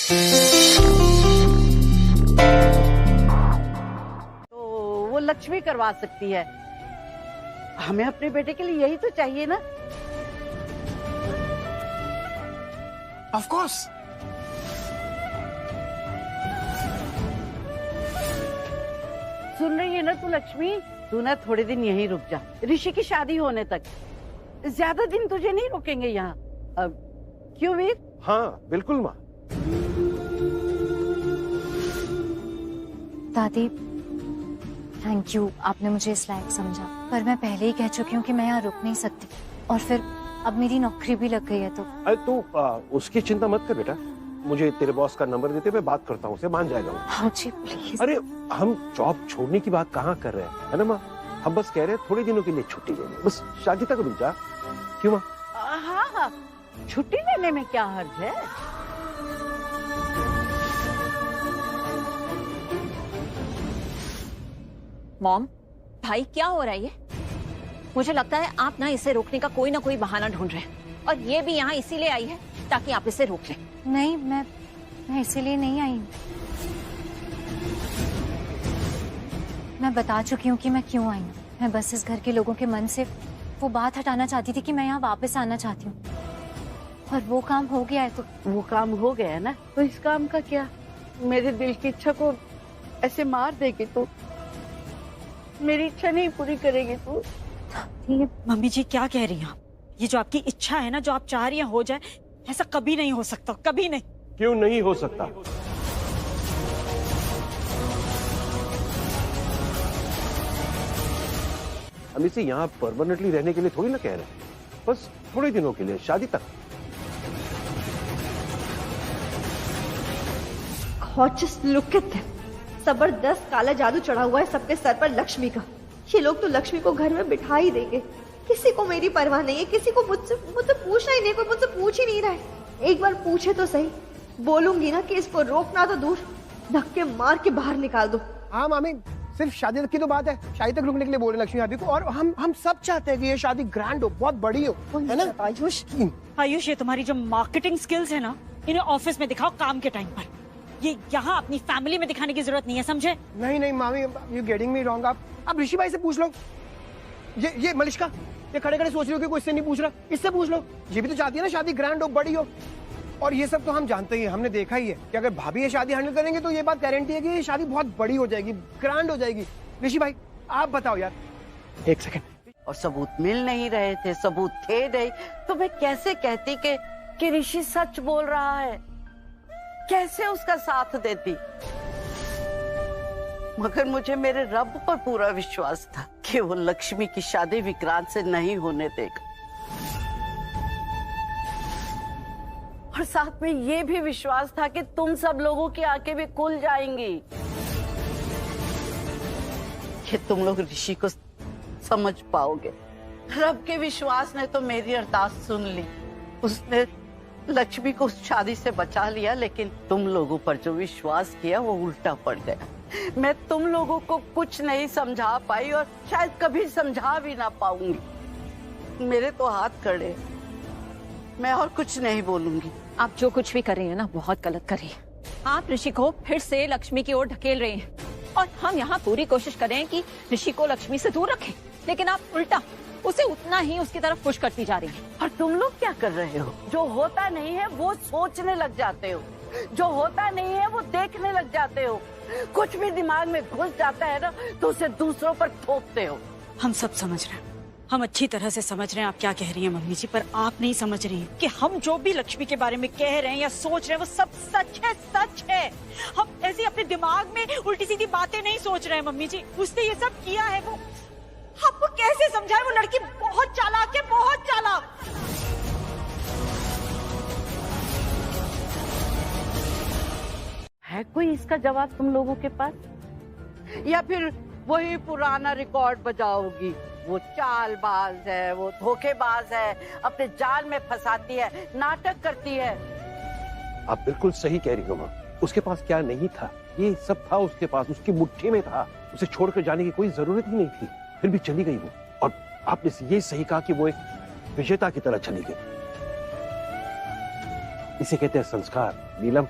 तो वो लक्ष्मी करवा सकती है। हमें अपने बेटे के लिए यही तो चाहिए ना। Of course. सुन रही है ना तू लक्ष्मी, तू ना थोड़े दिन यहीं रुक जा, ऋषि की शादी होने तक। ज्यादा दिन तुझे नहीं रोकेंगे यहाँ। क्यों वीर? हाँ बिल्कुल माँ। दादी थैंक यू, आपने मुझे इस लायक समझा, पर मैं पहले ही कह चुकी हूँ कि मैं यहाँ रुक नहीं सकती, और फिर अब मेरी नौकरी भी लग गई है तो। अरे तू उसकी चिंता मत कर बेटा, मुझे तेरे बॉस का नंबर देते, मैं बात करता हूँ, उसे मान जाएगा वो। हाँ जी प्लीज। अरे हम जॉब छोड़ने की बात कहाँ कर रहे हैं, है ना माँ? हम बस कह रहे हैं थोड़े दिनों के लिए छुट्टी ले ले, बस शादी तक रुक जा। क्यों माँ? हाँ हाँ, छुट्टी लेने में क्या हर्ज है। मॉम, भाई क्या हो रहा है ये? मुझे लगता है आप ना इसे रोकने का कोई ना कोई बहाना ढूंढ रहे हैं, और ये भी यहाँ इसीलिए आई है ताकि आप इसे रोक लें। नहीं, मैं इसीलिए नहीं आई हूँ। मैं बता चुकी हूँ कि मैं क्यों आई हूँ। मैं बस इस घर के लोगों के मन से वो बात हटाना चाहती थी कि मैं यहाँ वापस आना चाहती हूँ, और वो काम हो गया है। तो वो काम हो गया है ना, तो इस काम का क्या? मेरे दिल की इच्छा को ऐसे मार देगी तू? मेरी इच्छा नहीं पूरी करेगी तू? मम्मी जी क्या कह रही हैं आप? ये जो आपकी इच्छा है ना, जो आप चाह रही हैं हो जाए, ऐसा कभी नहीं हो सकता, कभी नहीं। क्यों नहीं हो सकता? हम इसे यहाँ परमानेंटली रहने के लिए थोड़ी ना कह रहे हैं, बस थोड़े दिनों के लिए, शादी तक। Just look at them. जबरदस्त काला जादू चढ़ा हुआ है सबके सर पर लक्ष्मी का। ये लोग तो लक्ष्मी को घर में बिठा ही देंगे। किसी को मेरी परवाह नहीं है, किसी को मुझसे पूछना ही नहीं, कोई मुझसे पूछ ही नहीं रहा है। एक बार पूछे तो सही, बोलूंगी ना कि इसको रोकना तो दूर, धक्के मार के बाहर निकाल दो। हाँ मामी, सिर्फ शादी तक की तो बात है, शादी तक रुकने के लिए बोल रहे लक्ष्मी भाभी को, और हम सब चाहते हैं कि ये शादी ग्रैंड हो, बहुत बड़ी हो, है ना? आयुष, ये तुम्हारी जो मार्केटिंग स्किल्स है ना, इन्हें ऑफिस में दिखाओ काम के टाइम पर। ये यहाँ अपनी फैमिली में दिखाने की जरूरत नहीं है, समझे? नहीं मामी, यू गेटिंग मी रॉन्ग। आप ऋषि भाई से पूछ लो। ये मलिश्का, ये खड़े खड़े सोच रही हो कि कोई इससे नहीं पूछ रहा, इससे पूछ लो। ये भी तो चाहती है ना शादी ग्रैंड हो, बड़ी हो। और ये सब तो हम जानते ही हैं, हमने देखा ही है कि अगर भाभी ये शादी हैंडल करेंगे तो ये बात गारंटी है कि ये शादी बहुत बड़ी हो जाएगी, ग्रैंड हो जाएगी। ऋषि भाई आप बताओ यार। एक सेकंड। और सबूत मिल नहीं रहे थे, सबूत थे नहीं, तो मैं कैसे कहती कि ऋषि सच बोल रहा है? कैसे उसका साथ देती? मगर मुझे मेरे रब पर पूरा विश्वास था कि वो लक्ष्मी की शादी विक्रांत से नहीं होने देगा, और साथ में ये भी विश्वास था कि तुम सब लोगों की आंखें भी खुल जाएंगी, कि तुम लोग ऋषि को समझ पाओगे। रब के विश्वास ने तो मेरी अरदास सुन ली, उसने लक्ष्मी को उस शादी से बचा लिया, लेकिन तुम लोगों पर जो विश्वास किया वो उल्टा पड़ गया। मैं तुम लोगों को कुछ नहीं समझा पाई, और शायद कभी समझा भी ना पाऊंगी। मेरे तो हाथ खड़े, मैं और कुछ नहीं बोलूंगी। आप जो कुछ भी कर रही हैं ना, बहुत गलत कर रही हैं। आप ऋषि को फिर से लक्ष्मी की ओर ढकेल रही हैं, और हम यहाँ पूरी कोशिश कर रहे हैं कि ऋषि को लक्ष्मी से दूर रखें, लेकिन आप उल्टा उसे उतना ही उसकी तरफ पुश करती जा रही हैं। और तुम लोग क्या कर रहे हो? जो होता नहीं है वो सोचने लग जाते हो, जो होता नहीं है वो देखने लग जाते हो। कुछ भी दिमाग में घुस जाता है ना, तो उसे दूसरों पर थोपते हो। हम सब समझ रहे हैं, हम अच्छी तरह से समझ रहे हैं आप क्या कह रही हैं मम्मी जी, पर आप नहीं समझ रही हैं कि हम जो भी लक्ष्मी के बारे में कह रहे हैं या सोच रहे हैं वो सब सच है, सच है। हम ऐसे अपने दिमाग में उल्टी सीधी बातें नहीं सोच रहे हैं मम्मी जी। उसने ये सब किया है, वो आपको कैसे समझाए? वो लड़की बहुत चालाक है, बहुत चालाक। है कोई इसका जवाब तुम लोगों के पास? या फिर वही पुराना रिकॉर्ड बजाओगी? वो चालबाज है, वो धोखेबाज है, अपने जाल में फंसाती है, नाटक करती है। आप बिल्कुल सही कह रही हो माँ, उसके पास क्या नहीं था, ये सब था उसके पास, उसकी मुट्ठी में था। उसे छोड़कर जाने की कोई जरूरत ही नहीं थी, फिर भी चली गई वो। और आपने ये सही कहा कि वो एक विजेता की तरह चली गई। इसे कहते हैं संस्कार नीलम।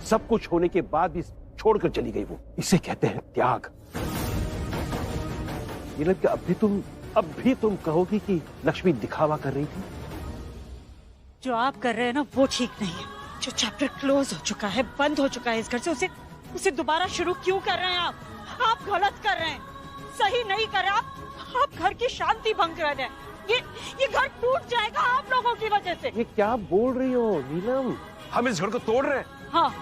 सब कुछ होने के बाद भी छोड़कर चली गई वो। इसे कहते हैं त्याग। नीलम, क्या अब भी तुम कहोगी कि लक्ष्मी दिखावा कर रही थी? जो आप कर रहे हैं ना वो ठीक नहीं है। जो चैप्टर क्लोज हो चुका है, बंद हो चुका है इस घर से, उसे दोबारा शुरू क्यों कर रहे हैं आप? आप गलत कर रहे हैं, सही नहीं कर रहे आप घर की शांति भंग कर रहे हैं। ये घर टूट जाएगा आप लोगों की वजह से। ये क्या बोल रही हो नीलम? हम इस घर को तोड़ रहे हैं? हाँ,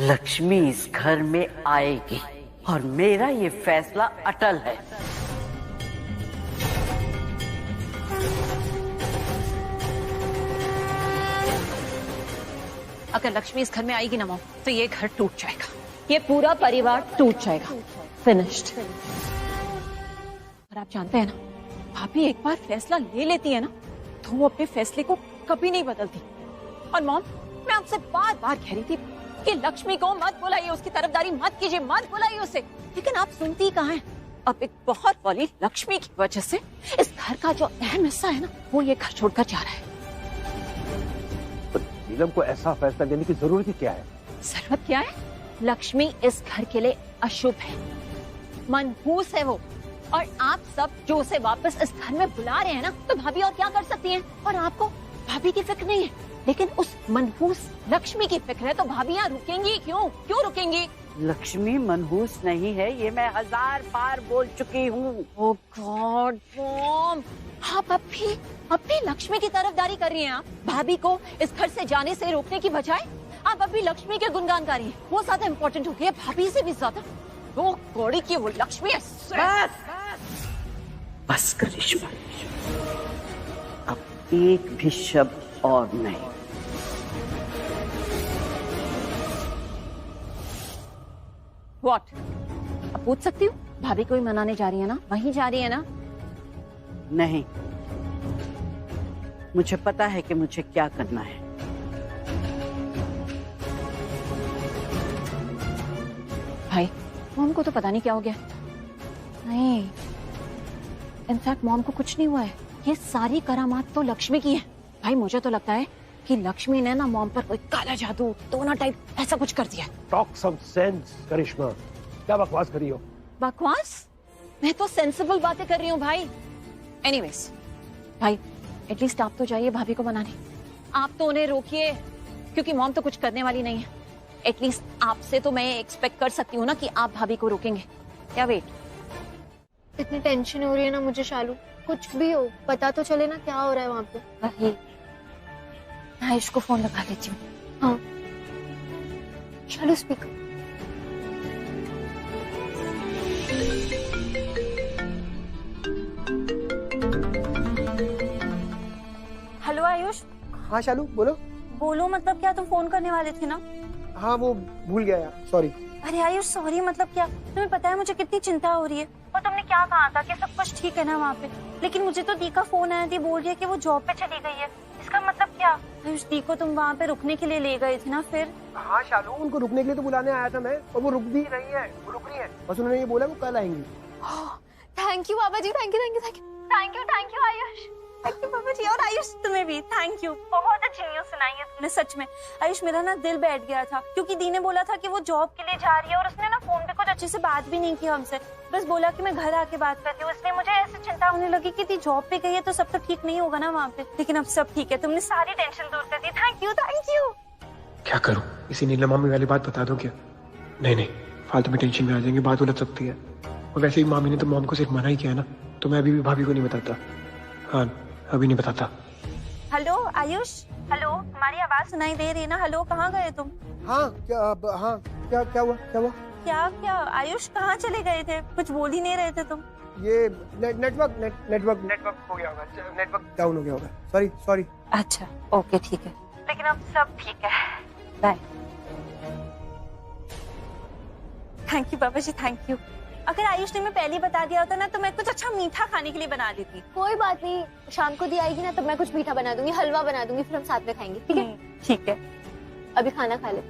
लक्ष्मी इस घर में आएगी और मेरा ये फैसला अटल है। अगर लक्ष्मी इस घर में आएगी ना मॉम, तो ये घर टूट जाएगा, ये पूरा परिवार टूट जाएगा। फिनिश्ड। और आप जानते हैं ना, भाभी एक बार फैसला ले लेती है ना, तो वो अपने फैसले को कभी नहीं बदलती। और मॉम, मैं आपसे बार बार कह रही थी कि लक्ष्मी को मत बुलाइए, उसकी तरफदारी मत कीजिए, मत बुलाइए उसे, लेकिन आप सुनती कहाँ हैं? अब एक बहुत वाली लक्ष्मी की वजह से इस घर का जो अहम हिस्सा है ना, वो ये घर छोड़कर जा रहा है। नीलम को ऐसा फैसला लेने की जरूरत ही क्या है? जरूरत क्या है? लक्ष्मी इस घर के लिए अशुभ है, मनहूस है वो, और आप सब जो उसे वापस इस घर में बुला रहे हैं ना, तो भाभी और क्या कर सकती हैं? और आपको भाभी की फिक्र नहीं है, लेकिन उस मनहूस लक्ष्मी की फिक्र है, तो भाभी यहाँ रुकेंगी क्यों रुकेंगी? लक्ष्मी मनहूस नहीं है, ये मैं 1000 बार बोल चुकी हूँ। ओह गॉड मॉम, आप अब भी लक्ष्मी की तरफदारी कर रही हैं। आप भाभी को इस घर से जाने से रोकने की बजाय आप अभी लक्ष्मी के गुणगान कर रही हैं। वो ज्यादा इम्पोर्टेंट हो गई है भाभी से भी ज्यादा। वो कौड़ी की वो लक्ष्मी है। बस करिश्मा, अब एक भी शब्द और नहीं। What? अब पूछ सकती हूँ, भाभी को ही मनाने जा रही है ना? वहीं जा रही है ना? नहीं, मुझे पता है कि मुझे क्या करना है। भाई, मॉम को तो पता नहीं क्या हो गया। नहीं, इनफैक्ट मॉम को कुछ नहीं हुआ है। ये सारी करामात तो लक्ष्मी की है। भाई, मुझे तो लगता है कि लक्ष्मी ने ना मॉम पर कोई काला जादू, टोना टाइप ऐसा कुछ कर दिया। टॉक सम सेंस करिश्मा, क्या बकवास कर रही हो? बकवास? मैं तो सेंसिबल बातें कर रही हूँ भाई। एनीवेज, भाई एटलीस्ट आप तो जाइए भाभी को मनाने। आप तो उन्हें रोकिए, क्योंकि मॉम तो कुछ करने वाली नहीं है। एटलीस्ट आपसे तो मैं एक्सपेक्ट कर सकती हूँ ना कि आप भाभी को रोकेंगे। या वेट, इतनी टेंशन हो रही है ना मुझे शालू, कुछ भी हो पता तो चले ना क्या हो रहा है वहाँ पे। वही, आयुष को फोन लगा देती हूँ। हाँ शालू, स्पीकर। हेलो आयुष। हाँ शालू, बोलो। बोलो मतलब क्या, तुम फोन करने वाले थे ना? हाँ, वो भूल गया यार, सॉरी। अरे आयुष सॉरी मतलब क्या, तुम्हें पता है मुझे कितनी चिंता हो रही है। और तुमने क्या कहा था कि सब कुछ ठीक है ना वहाँ पे, लेकिन मुझे तो दी का फोन आया थी, बोल रही है कि वो जॉब पे चली गई है। इसका मतलब क्या? आयुष, दी को तुम वहाँ पे रुकने के लिए ले गए थे ना फिर? हाँ शालू, उनको रुकने के लिए तो बुलाने आया था मैं, और वो रुक भी रही है, वो रुक रही है। बस उन्होंने ये बोला वो कल आएंगी। Thank you Baba ji, thank you thank you thank you thank you Ayush, thank you Baba ji. और आयुष तुम्हें भी थैंक यू, बहुत अच्छी न्यूज सुनाई है तुमने सच में। आयुष, मेरा ना दिल बैठ गया था, क्योंकि दी ने बोला था कि वो जॉब के लिए जा रही है, और उसने ना फोन पे कुछ अच्छे से बात भी नहीं की हमसे, बस बोला कि मैं घर आके बात करती हूँ। इसलिए मुझे ऐसी चिंता होने लगी कि दी जॉब पे गई है तो सब तो ठीक नहीं होगा ना वहाँ पे, लेकिन अब सब ठीक है। तुमने सारी टेंशन दूर कर दी, थैंक यू थैंक यू। क्या करूं, इसी नीलम मामी वाली बात बता दो क्या? नहीं, फालतू में टेंशन में आ जाएंगे, बात उलझ सकती है। और वैसे ही मामी ने तो मॉम को सिर्फ मना ही किया है ना, तो मैं अभी भी भाभी को नहीं बताता। हाँ, अभी नहीं बताता। हेलो आयुष, हेलो, तुम्हारी आवाज सुनाई दे रही है ना? हेलो, कहाँ गए तुम? हाँ क्या हुआ? क्या आयुष, कहाँ चले गए थे? कुछ बोल ही नहीं रहे थे तुम। ये नेटवर्क हो गया होगा, नेटवर्क डाउन हो गया होगा। सॉरी। अच्छा ओके ठीक है, लेकिन अब सब ठीक है। Bye. Thank you Baba ji, thank you. अगर आयुष ने मैं पहले बता दिया होता ना, तो मैं कुछ अच्छा मीठा खाने के लिए बना देती। कोई बात नहीं, शाम को दी आएगी ना, तब मैं कुछ मीठा बना दूंगी, हलवा बना दूंगी, फिर हम साथ में खाएंगे। ठीक है? ठीक है। अभी खाना खा ले।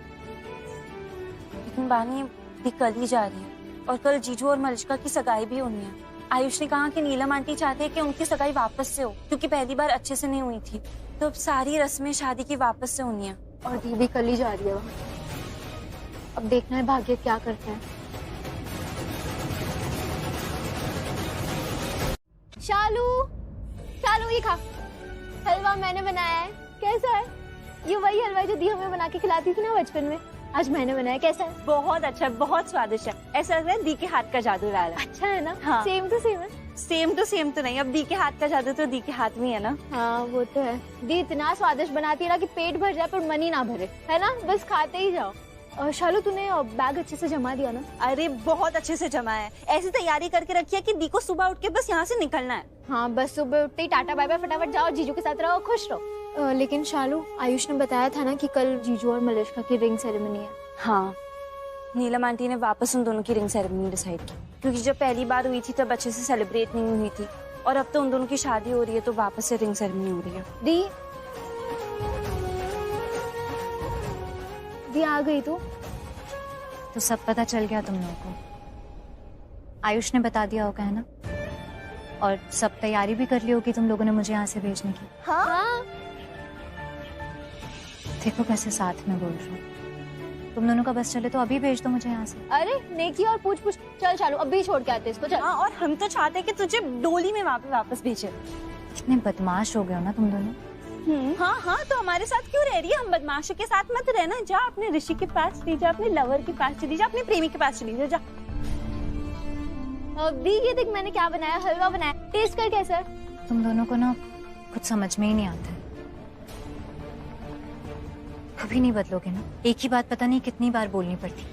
लेकिन बानी दी कल ही जा रही है, और कल जीजू और मलिश्का की सगाई भी होनी है। आयुष ने कहा कि नीलम आंटी चाहते हैं कि उनकी सगाई वापस से हो, क्योंकि पहली बार अच्छे से नहीं हुई थी, तो अब सारी रस्में शादी की वापस से होनी है। और दी भी कल ही जा रही है वहाँ। अब देखना है भाग्य क्या करता है। शालू, शालू ये खा, हलवा मैंने बनाया है, कैसा है? ये वही हलवा है जो दी हमें बना के खिलाती थी ना बचपन में, आज मैंने बनाया, कैसा है? बहुत अच्छा, बहुत स्वादिष्ट है। ऐसा लग रहा है दी के हाथ का जादू डाला। अच्छा है ना? हाँ। सेम टू सेम है। सेम तो नहीं, अब दी के हाथ का जादू तो दी के हाथ में है ना। हाँ वो तो है। दी इतना स्वादिष्ट बनाती है ना कि पेट भर जाए पर मन ही ना भरे, है ना? बस खाते ही जाओ। शालू तूने बैग अच्छे से जमा दिया ना? अरे बहुत अच्छे से जमा है, ऐसी तैयारी करके रखी है कि दी को सुबह उठ के बस यहाँ से निकलना है। हाँ बस सुबह उठते ही टाटा बाय बाय, फटाफट जाओ, जीजू के साथ रहो, खुश रहो। लेकिन शालू, आयुष ने बताया था ना कि कल जीजू और मलिष्का की रिंग सेरेमनी है। हाँ, नीलम आंटी ने वापस उन दोनों की रिंग सेरेमनी डिसाइड की, क्योंकि जब पहली बार हुई थी तब अच्छे से सेलिब्रेट नहीं हुई थी, और अब तो उन दोनों की शादी हो रही है तो वापस से रिंग सेरेमनी हो रही है। दी आ गई तो सब पता चल गया तुम लोगों को। आयुष ने बता दिया होगा, है ना? और सब तैयारी भी कर ली होगी तुम लोगों ने मुझे यहाँ से भेजने की। हाँ? देखो कैसे साथ में बोल रही हूँ। तुम दोनों का बस चले तो अभी भेज दो मुझे यहाँ से। अरे नेकी और पूछ पूछ, चल चालू अभी छोड़ के आते इसको, चल। हाँ, और हम तो चाहते हैं कि तुझे डोली में वापस भेजे। कितने बदमाश हो गए हो ना तुम दोनों। हाँ हाँ, तो हमारे साथ क्यों रह रही है? हम बदमाशों के साथ मत रहना, जा अपने ऋषि के पास चली जा, अपने लवर के पास चली जा, अपने प्रेमी के पास चली जा। दी ये देख मैंने क्या बनाया, हलवा बनाया, टेस्ट कर कैसा है? तुम दोनों को ना कुछ समझ में ही नहीं आता। कभी नहीं बदलोगे ना, एक ही बात पता नहीं कितनी बार बोलनी पड़ती।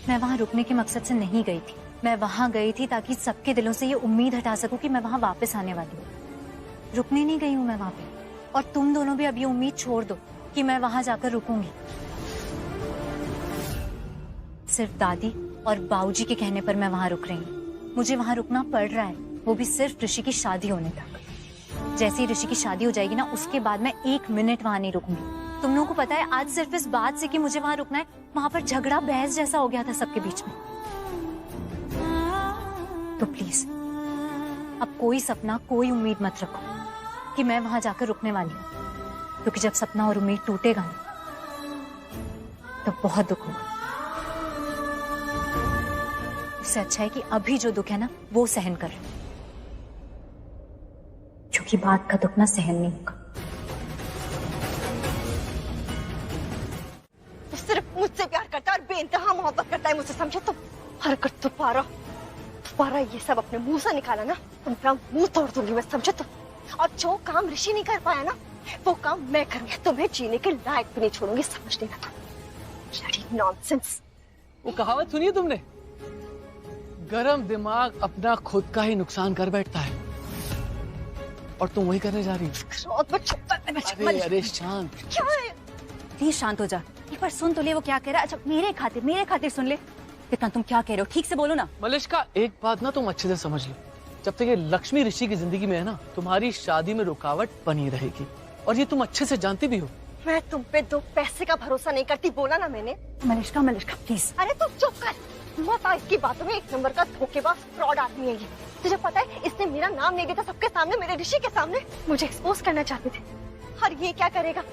मैं वहाँ रुकने के मकसद से नहीं गई थी, मैं वहाँ गई थी ताकि सबके दिलों से ये उम्मीद हटा सकूं कि मैं वहाँ वापस आने वाली हूँ। रुकने नहीं गई हूँ मैं वहाँ पे, और तुम दोनों भी अब ये उम्मीद छोड़ दो कि मैं वहाँ जाकर रुकूंगी। सिर्फ दादी और बाबूजी के कहने पर मैं वहाँ रुक रही हूँ। मुझे वहाँ रुकना पड़ रहा है, वो भी सिर्फ ऋषि की शादी होने तक। जैसे ही ऋषि की शादी हो जाएगी ना, उसके बाद मैं 1 मिनट वहाँ नहीं रुकूंगी। तुम लोगों को पता है, आज सिर्फ इस बात से कि मुझे वहाँ रुकना है, वहाँ पर झगड़ा बहस जैसा हो गया था सबके बीच में। तो प्लीज अब कोई सपना, कोई उम्मीद मत रखो कि मैं वहां जाकर रुकने वाली हूँ, क्योंकि जब सपना और उम्मीद टूटेगा तो बहुत दुख होगा। इससे अच्छा है कि अभी जो दुख है ना वो सहन कर लो, क्योंकि बाद का दुख ना सहन नहीं होगा। सिर्फ मुझसे प्यार करता है और बेइंतहा मोहब्बत करता है मुझसे, समझे? तुम हरकत दोबारा ये सब अपने मुंह से निकाला ना, तुम्हारा मुंह तोड़ दूंगी मैं, समझे? तुम और जो काम ऋषि नहीं कर पाया ना, वो काम मैं करूंगी। तुम्हें जीने के लायक भी नहीं छोड़ूंगी, समझ लेना तुम। Bloody nonsense. वो कहावत सुनी है तुमने? गरम दिमाग अपना खुद का ही नुकसान कर बैठता है, और तुम वही करने जा रही हो। अरे शांत, क्या है? प्लीज शांत हो जा, एक बार सुन तो ले वो क्या कह रहा है। अच्छा मेरे खातिर सुन ले। कितना तुम क्या कह रहे हो, ठीक से बोलो ना। मलिष्का, एक बात ना तुम अच्छे से समझ लो, जब तक ये लक्ष्मी ऋषि की जिंदगी में है ना, तुम्हारी शादी में रुकावट बनी रहेगी, और ये तुम अच्छे से जानती भी हो। मैं तुम पे 2 पैसे का भरोसा नहीं करती, बोला ना मैंने। मलिष्का प्लीज। अरे तुम चुप कर, मत आ इसकी बातों में। 1 नंबर का धोखेबाज फ्रॉड आदमी है ये। तुझे पता है इसने मेरा नाम ले दिया था सबके सामने, मेरे ऋषि के सामने। मुझे एक्सपोज करना चाहते थे, और ये क्या करेगा?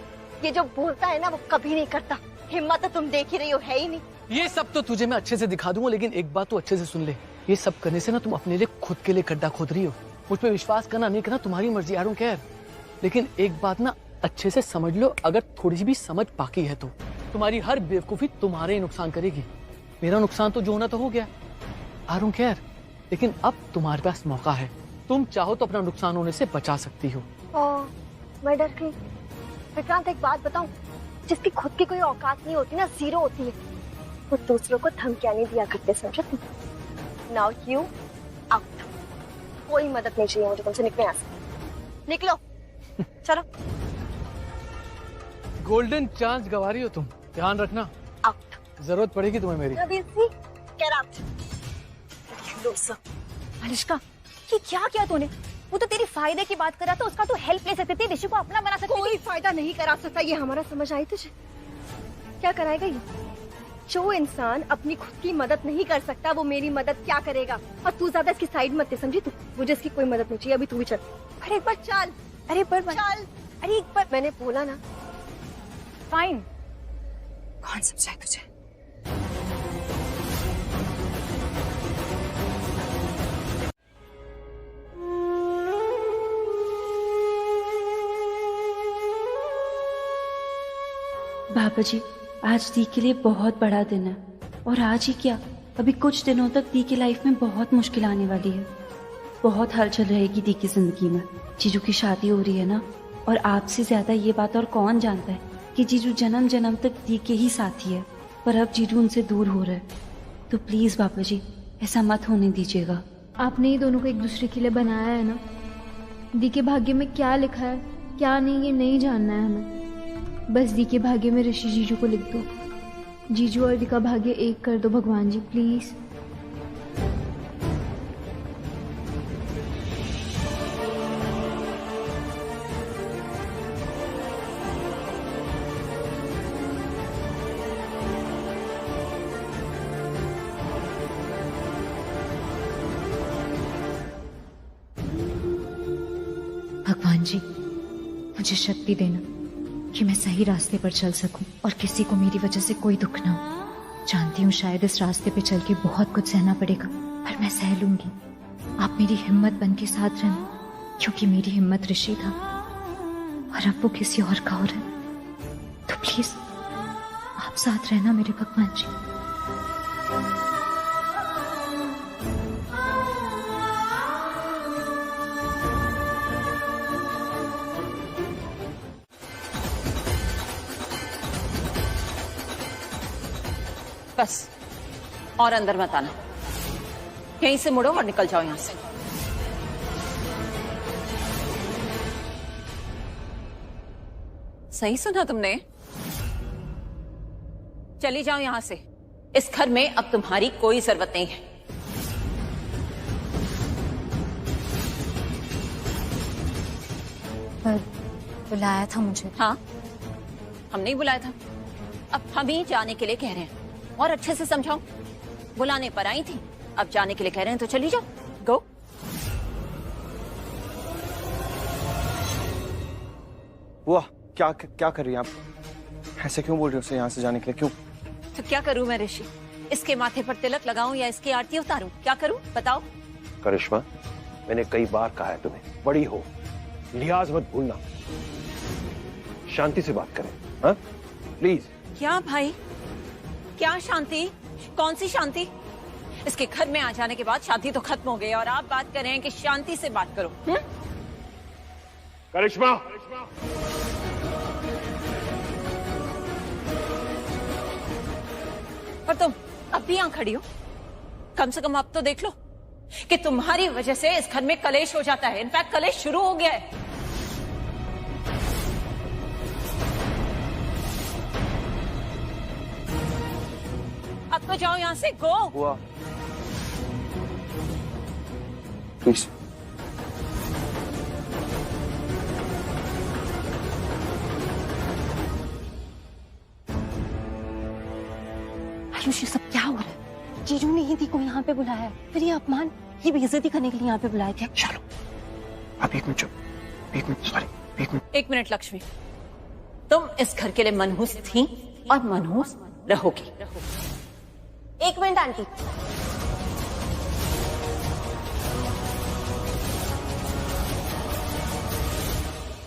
ये जो बोलता है ना वो कभी नहीं करता। हिम्मत तो तुम देख ही रही हो, है ही नहीं। ये सब तो तुझे मैं अच्छे से दिखा दूंगा, लेकिन एक बात तो अच्छे से सुन ले, ये सब करने से ना तुम अपने लिए खुद के लिए गड्ढा खोद रही हो। मुझ पे विश्वास करना नहीं करना तुम्हारी मर्जी, आई डोंट केयर। लेकिन एक बात ना अच्छे से समझ लो, अगर थोड़ी सी भी समझ बाकी है तो तुम्हारी हर बेवकूफी तुम्हारे ही नुकसान करेगी। मेरा नुकसान तो जो होना तो हो गया, आई डोंट केयर। लेकिन अब तुम्हारे पास मौका है, तुम चाहो तो अपना नुकसान होने से बचा सकती हो। मैं डर गई। विक्रांत एक बात बताऊं, जिसकी खुद की कोई औकात नहीं होती ना, जीरो होती है, वो दूसरों को धमकियां नहीं दिया करते, समझे तुम? Now you out. कोई मदद नहीं चाहिए मुझे तुमसे, निकले यहाँ से, निकलो। चलो। गोल्डन चांस गवा रही हो तुम, ध्यान रखना। आउट। जरूरत पड़ेगी तुम्हें मेरी। Get out. मलिष्का, ये क्या किया तूने? वो तो तेरी फायदे की बात कर रहा था, उसका तो हेल्प ले सकती थी, ऋषि को अपना बना सकती थी। कोई फायदा नहीं करा सकता, ये हमारा समझ आई तुझे? क्या कराएगा ये? जो इंसान अपनी खुद की मदद नहीं कर सकता, वो मेरी मदद क्या करेगा? और तू ज्यादा इसकी साइड मत दे, समझी तू? मुझे इसकी कोई मदद नहीं चाहिए, अभी तू भी चल। अरे एक बार चल। अरे पर चल। अरे एक बार, मैंने बोला ना। फाइन, कौन समझाए तुझे? बाबा जी, आज दी के लिए बहुत बड़ा दिन है। और आज ही क्या, अभी कुछ दिनों तक दी की लाइफ में बहुत मुश्किल आने वाली है। बहुत हलचल रहेगी दी की जिंदगी में। जीजू की शादी हो रही है ना, और आपसे ज्यादा ये बात और कौन जानता है कि जीजू जन्म जन्म तक दी के ही साथी है, पर अब जीजू उनसे दूर हो रहा है। तो प्लीज बाबा जी, ऐसा मत होने दीजिएगा। आपने ही दोनों को एक दूसरे के लिए बनाया है ना। दी के भाग्य में क्या लिखा है क्या नहीं, ये नहीं जानना है हमें। बस दी के भाग्य में ऋषि जीजू को लिख दो। जीजू और दी का भाग्य एक कर दो भगवान जी, प्लीज। भगवान जी, मुझे शक्ति देना कि मैं सही रास्ते पर चल सकूं और किसी को मेरी वजह से कोई दुख ना हो। जानती हूँ शायद इस रास्ते पे चल के बहुत कुछ सहना पड़ेगा, पर मैं सह लूंगी। आप मेरी हिम्मत बन के साथ रहना, क्योंकि मेरी हिम्मत ऋषि था और अब वो किसी और का हो रहा है। तो प्लीज आप साथ रहना मेरे भगवान जी। बस और अंदर मत आना, यहीं से मुड़ो और निकल जाओ यहां से। सही सुना तुमने, चली जाओ यहां से। इस घर में अब तुम्हारी कोई जरूरत नहीं है। पर बुलाया था मुझे। हाँ, हमने ही बुलाया था। अब हम ही जाने के लिए कह रहे हैं, और अच्छे से समझाओ। बुलाने पर आई थी, अब जाने के लिए कह रहे हैं तो चली जाओ। गो। वाह, क्या क्या कर रही हैं आप? ऐसे क्यों बोल रही हो उसे यहाँ से जाने के लिए? क्यों? तो क्या करूं मैं ऋषि? इसके माथे पर तिलक लगाऊं या इसकी आरती उतारूं? क्या करूं बताओ। करिश्मा, मैंने कई बार कहा है तुम्हें, बड़ी हो, लिहाज मत भूलना। शांति से बात करें, हाँ प्लीज। क्या भाई, क्या शांति? कौन सी शांति? इसके घर में आ जाने के बाद शांति तो खत्म हो गई और आप बात कर रहे हैं कि शांति से बात करो। करिश्मा, पर तुम अब भी यहां खड़ी हो। कम से कम अब तो देख लो कि तुम्हारी वजह से इस घर में कलेश हो जाता है। इनफैक्ट कलेश शुरू हो गया है। अब तो जाओ यहां से, गो। हुआ प्लीज। आयुष, ये सब क्या हो रहा है? जीजू ने ही दी को यहाँ पे बुलाया है, फिर ये अपमान, ये बेइज्जती करने के लिए यहाँ पे बुलाया क्या? चलो अब एक मिनट चुप। एक मिनट, सॉरी, एक मिनट। एक मिनट लक्ष्मी, तुम इस घर के लिए मनहूस थी और मनहूस रहोगी। एक मिनट आंटी,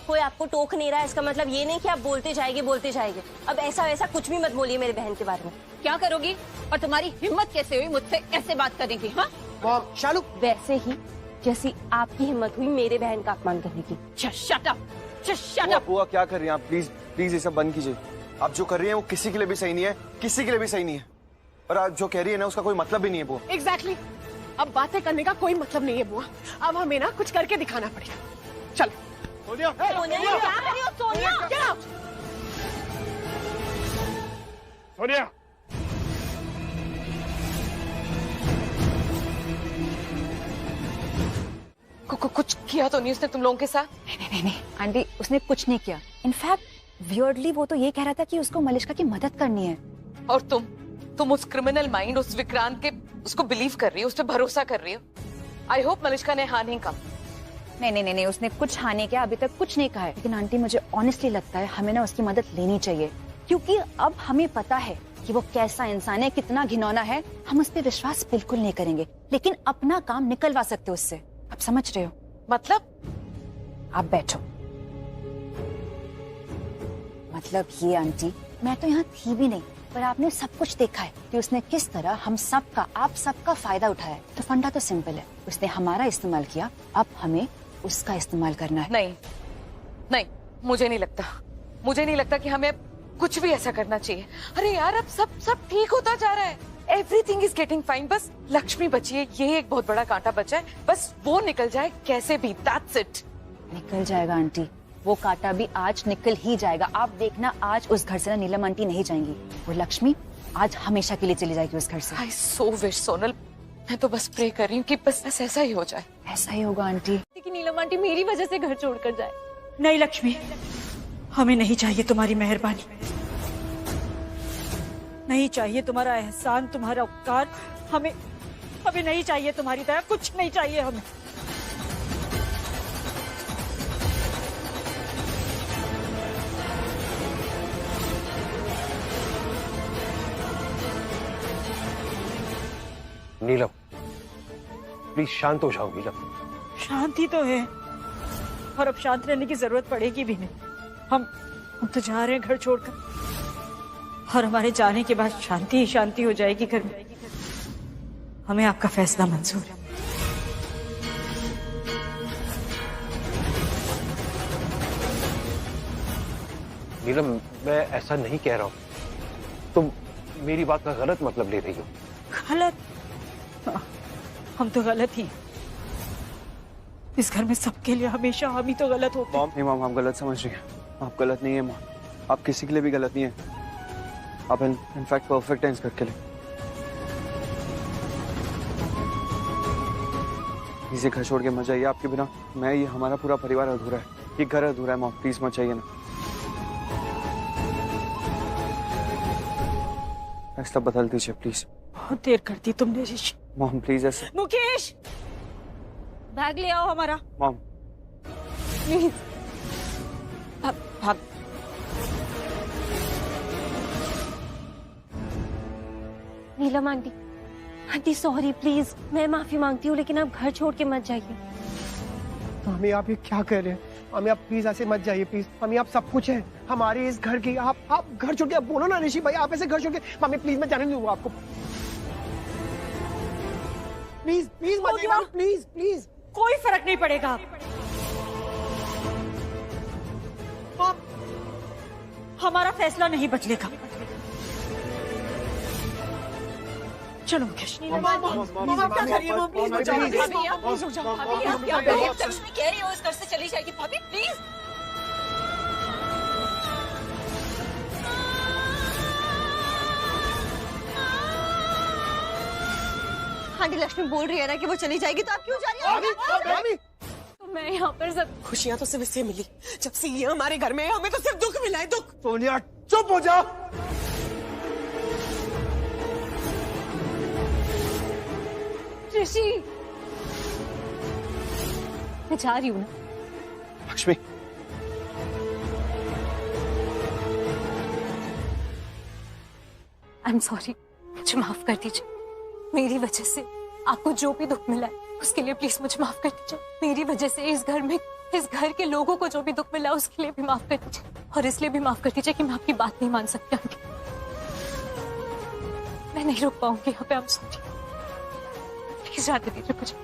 कोई आपको टोक नहीं रहा है, इसका मतलब ये नहीं कि आप बोलते जाएंगे। अब ऐसा वैसा कुछ भी मत बोलिए मेरी बहन के बारे में। क्या करोगी? और तुम्हारी हिम्मत कैसे हुई मुझसे ऐसे बात करने की? हाँ मॉम, शालू, वैसे ही जैसी आपकी हिम्मत हुई मेरे बहन का अपमान करने की। Shut up, shut up. बुआ क्या कर रही हैं आप? प्लीज प्लीज ये सब बंद कीजिए। आप जो कर रही हैं वो किसी के लिए भी सही नहीं है, किसी के लिए भी सही नहीं है। और आप जो कह रही है ना उसका कोई मतलब भी नहीं है बुआ। एग्जैक्टली। अब बातें करने का कोई मतलब नहीं है बुआ, अब हमें ना कुछ करके दिखाना पड़ेगा। चलो। सोनिया, क्या कर रही हो सोनिया? सोनिया, कुछ किया तो नहीं उसने तुम लोगों के साथ? नहीं आंटी, उसने कुछ नहीं किया। इनफैक्ट वियर्डली वो तो ये कह रहा था कि उसको मलिष्का की मदद करनी है। और तुम उस क्रिमिनल माइंड, उस विक्रांत के, उसको बिलीव कर रही हो, उस पर भरोसा कर रही हो। आई होप मलिष्का ने हाँ नहीं कहा। नहीं, उसने कुछ हाँ नहीं किया, अभी तक कुछ नहीं कहा है। लेकिन आंटी, मुझे ऑनेस्टली लगता है हमें ना उसकी मदद लेनी चाहिए, क्योंकि अब हमें पता है कि वो कैसा इंसान है, कितना घिनौना है। हम उस पर विश्वास बिल्कुल नहीं करेंगे, लेकिन अपना काम निकलवा सकते हो उससे। आप समझ रहे हो? मतलब आप बैठो। मतलब ये आंटी, मैं तो यहाँ थी भी नहीं, पर आपने सब कुछ देखा है कि उसने किस तरह हम सबका, आप सबका फायदा उठाया है। तो फंडा तो सिंपल है, उसने हमारा इस्तेमाल किया, अब हमें उसका इस्तेमाल करना है। नहीं नहीं, मुझे नहीं लगता कि हमें कुछ भी ऐसा करना चाहिए। अरे यार, अब सब ठीक होता जा रहा है। Everything is getting fine. बस लक्ष्मी बची है, ये एक बहुत बड़ा कांटा बचा है, बस वो निकल जाए कैसे भी। That's it. निकल जाएगा आंटी, वो कांटा भी आज निकल ही जाएगा। आप देखना, आज उस घर से ना नीलम आंटी नहीं जाएंगी, वो लक्ष्मी आज हमेशा के लिए चली जाएगी उस घर से। आई सो विश सोनल, मैं तो बस प्रे कर रही हूँ कि बस ऐसा ही हो जाए। ऐसा ही होगा आंटी। कि नीलम आंटी मेरी वजह से घर छोड़कर जाए। नहीं लक्ष्मी, हमें नहीं चाहिए तुम्हारी मेहरबानी, नहीं चाहिए तुम्हारा एहसान, तुम्हारा उपकार। हमें नहीं चाहिए तुम्हारी दया, कुछ नहीं चाहिए हमें। नीलम, प्लीज शांत हो जाओ नीलम। शांति तो है, और अब शांत रहने की जरूरत पड़ेगी भी नहीं। हम तो जा रहे हैं घर छोड़कर, और हमारे जाने के बाद शांति ही शांति हो जाएगी घर में। हमें आपका फैसला मंजूर है। नीलम, मैं ऐसा नहीं कह रहा हूँ, तुम मेरी बात का गलत मतलब ले रही हो। गलत? हम तो गलत ही। इस घर में सबके लिए हमेशा हम ही तो गलत होते हैं। नहीं मॉम, आप गलत समझ रही हैं। आप गलत नहीं है मॉम, आप किसी के लिए भी गलत नहीं है। आप इनफैक्ट परफेक्ट हैं इस घर के लिए। इसे घर छोड़ के मत जाइए, आपके बिना मैं, ये हमारा पूरा परिवार अधूरा है, ये घर अधूरा है मॉम, प्लीज मत जाइए ना। फैसला बदल दीजिए प्लीज। बहुत देर कर दी तुमने ऋषि। मॉम प्लीज ऐसे। मुकेश, बैग ले आओ हमारा। Mom please. भाग। नीलम आंटी सॉरी, प्लीज मैं माफी मांगती हूँ, लेकिन आप घर छोड़ के मत जाइए। मामी आप ये क्या कह रहे हैं? मामी आप प्लीज ऐसे मत जाइए प्लीज। मामी आप सब कुछ है हमारे इस घर की। आप घर छोड़ के, आप बोलो ना ऋषि भाई, आप ऐसे घर छोड़ के। मामी प्लीज मैं जाने नहीं दूंगा आपको। प्लीज प्लीज मत जाइए मामी, प्लीज प्लीज। कोई फर्क नहीं पड़ेगा। हमारा फैसला नहीं बदलेगा। चलो मुकेश। चली जाएगी भाभी, प्लीज। आंटी लक्ष्मी बोल रही है ना कि वो चली जाएगी, तो आप क्यों जा रही हैं? तो मैं यहाँ पर सब खुशियाँ तो सिर्फ इससे मिली जब से ये हमारे घर में है, हमें तो सिर्फ दुख मिला है, दुख। सोनिया चुप हो जा। ऋषि, मैं जा रही हूँ ना। लक्ष्मी, आई एम सॉरी, मुझे माफ कर दीजिए। मेरी वजह से आपको जो भी दुख मिला है उसके लिए प्लीज मुझे माफ कर दीजिए। मेरी वजह से इस घर में, इस घर के लोगों को जो भी दुख मिला उसके लिए भी माफ कर दीजिए, और इसलिए भी माफ कर दीजिए कि मैं आपकी बात नहीं मान सकती आंटी। मैं नहीं रुक पाऊंगी यहाँ पे, आप सॉरी, प्लीज जाने दीजिए मुझे।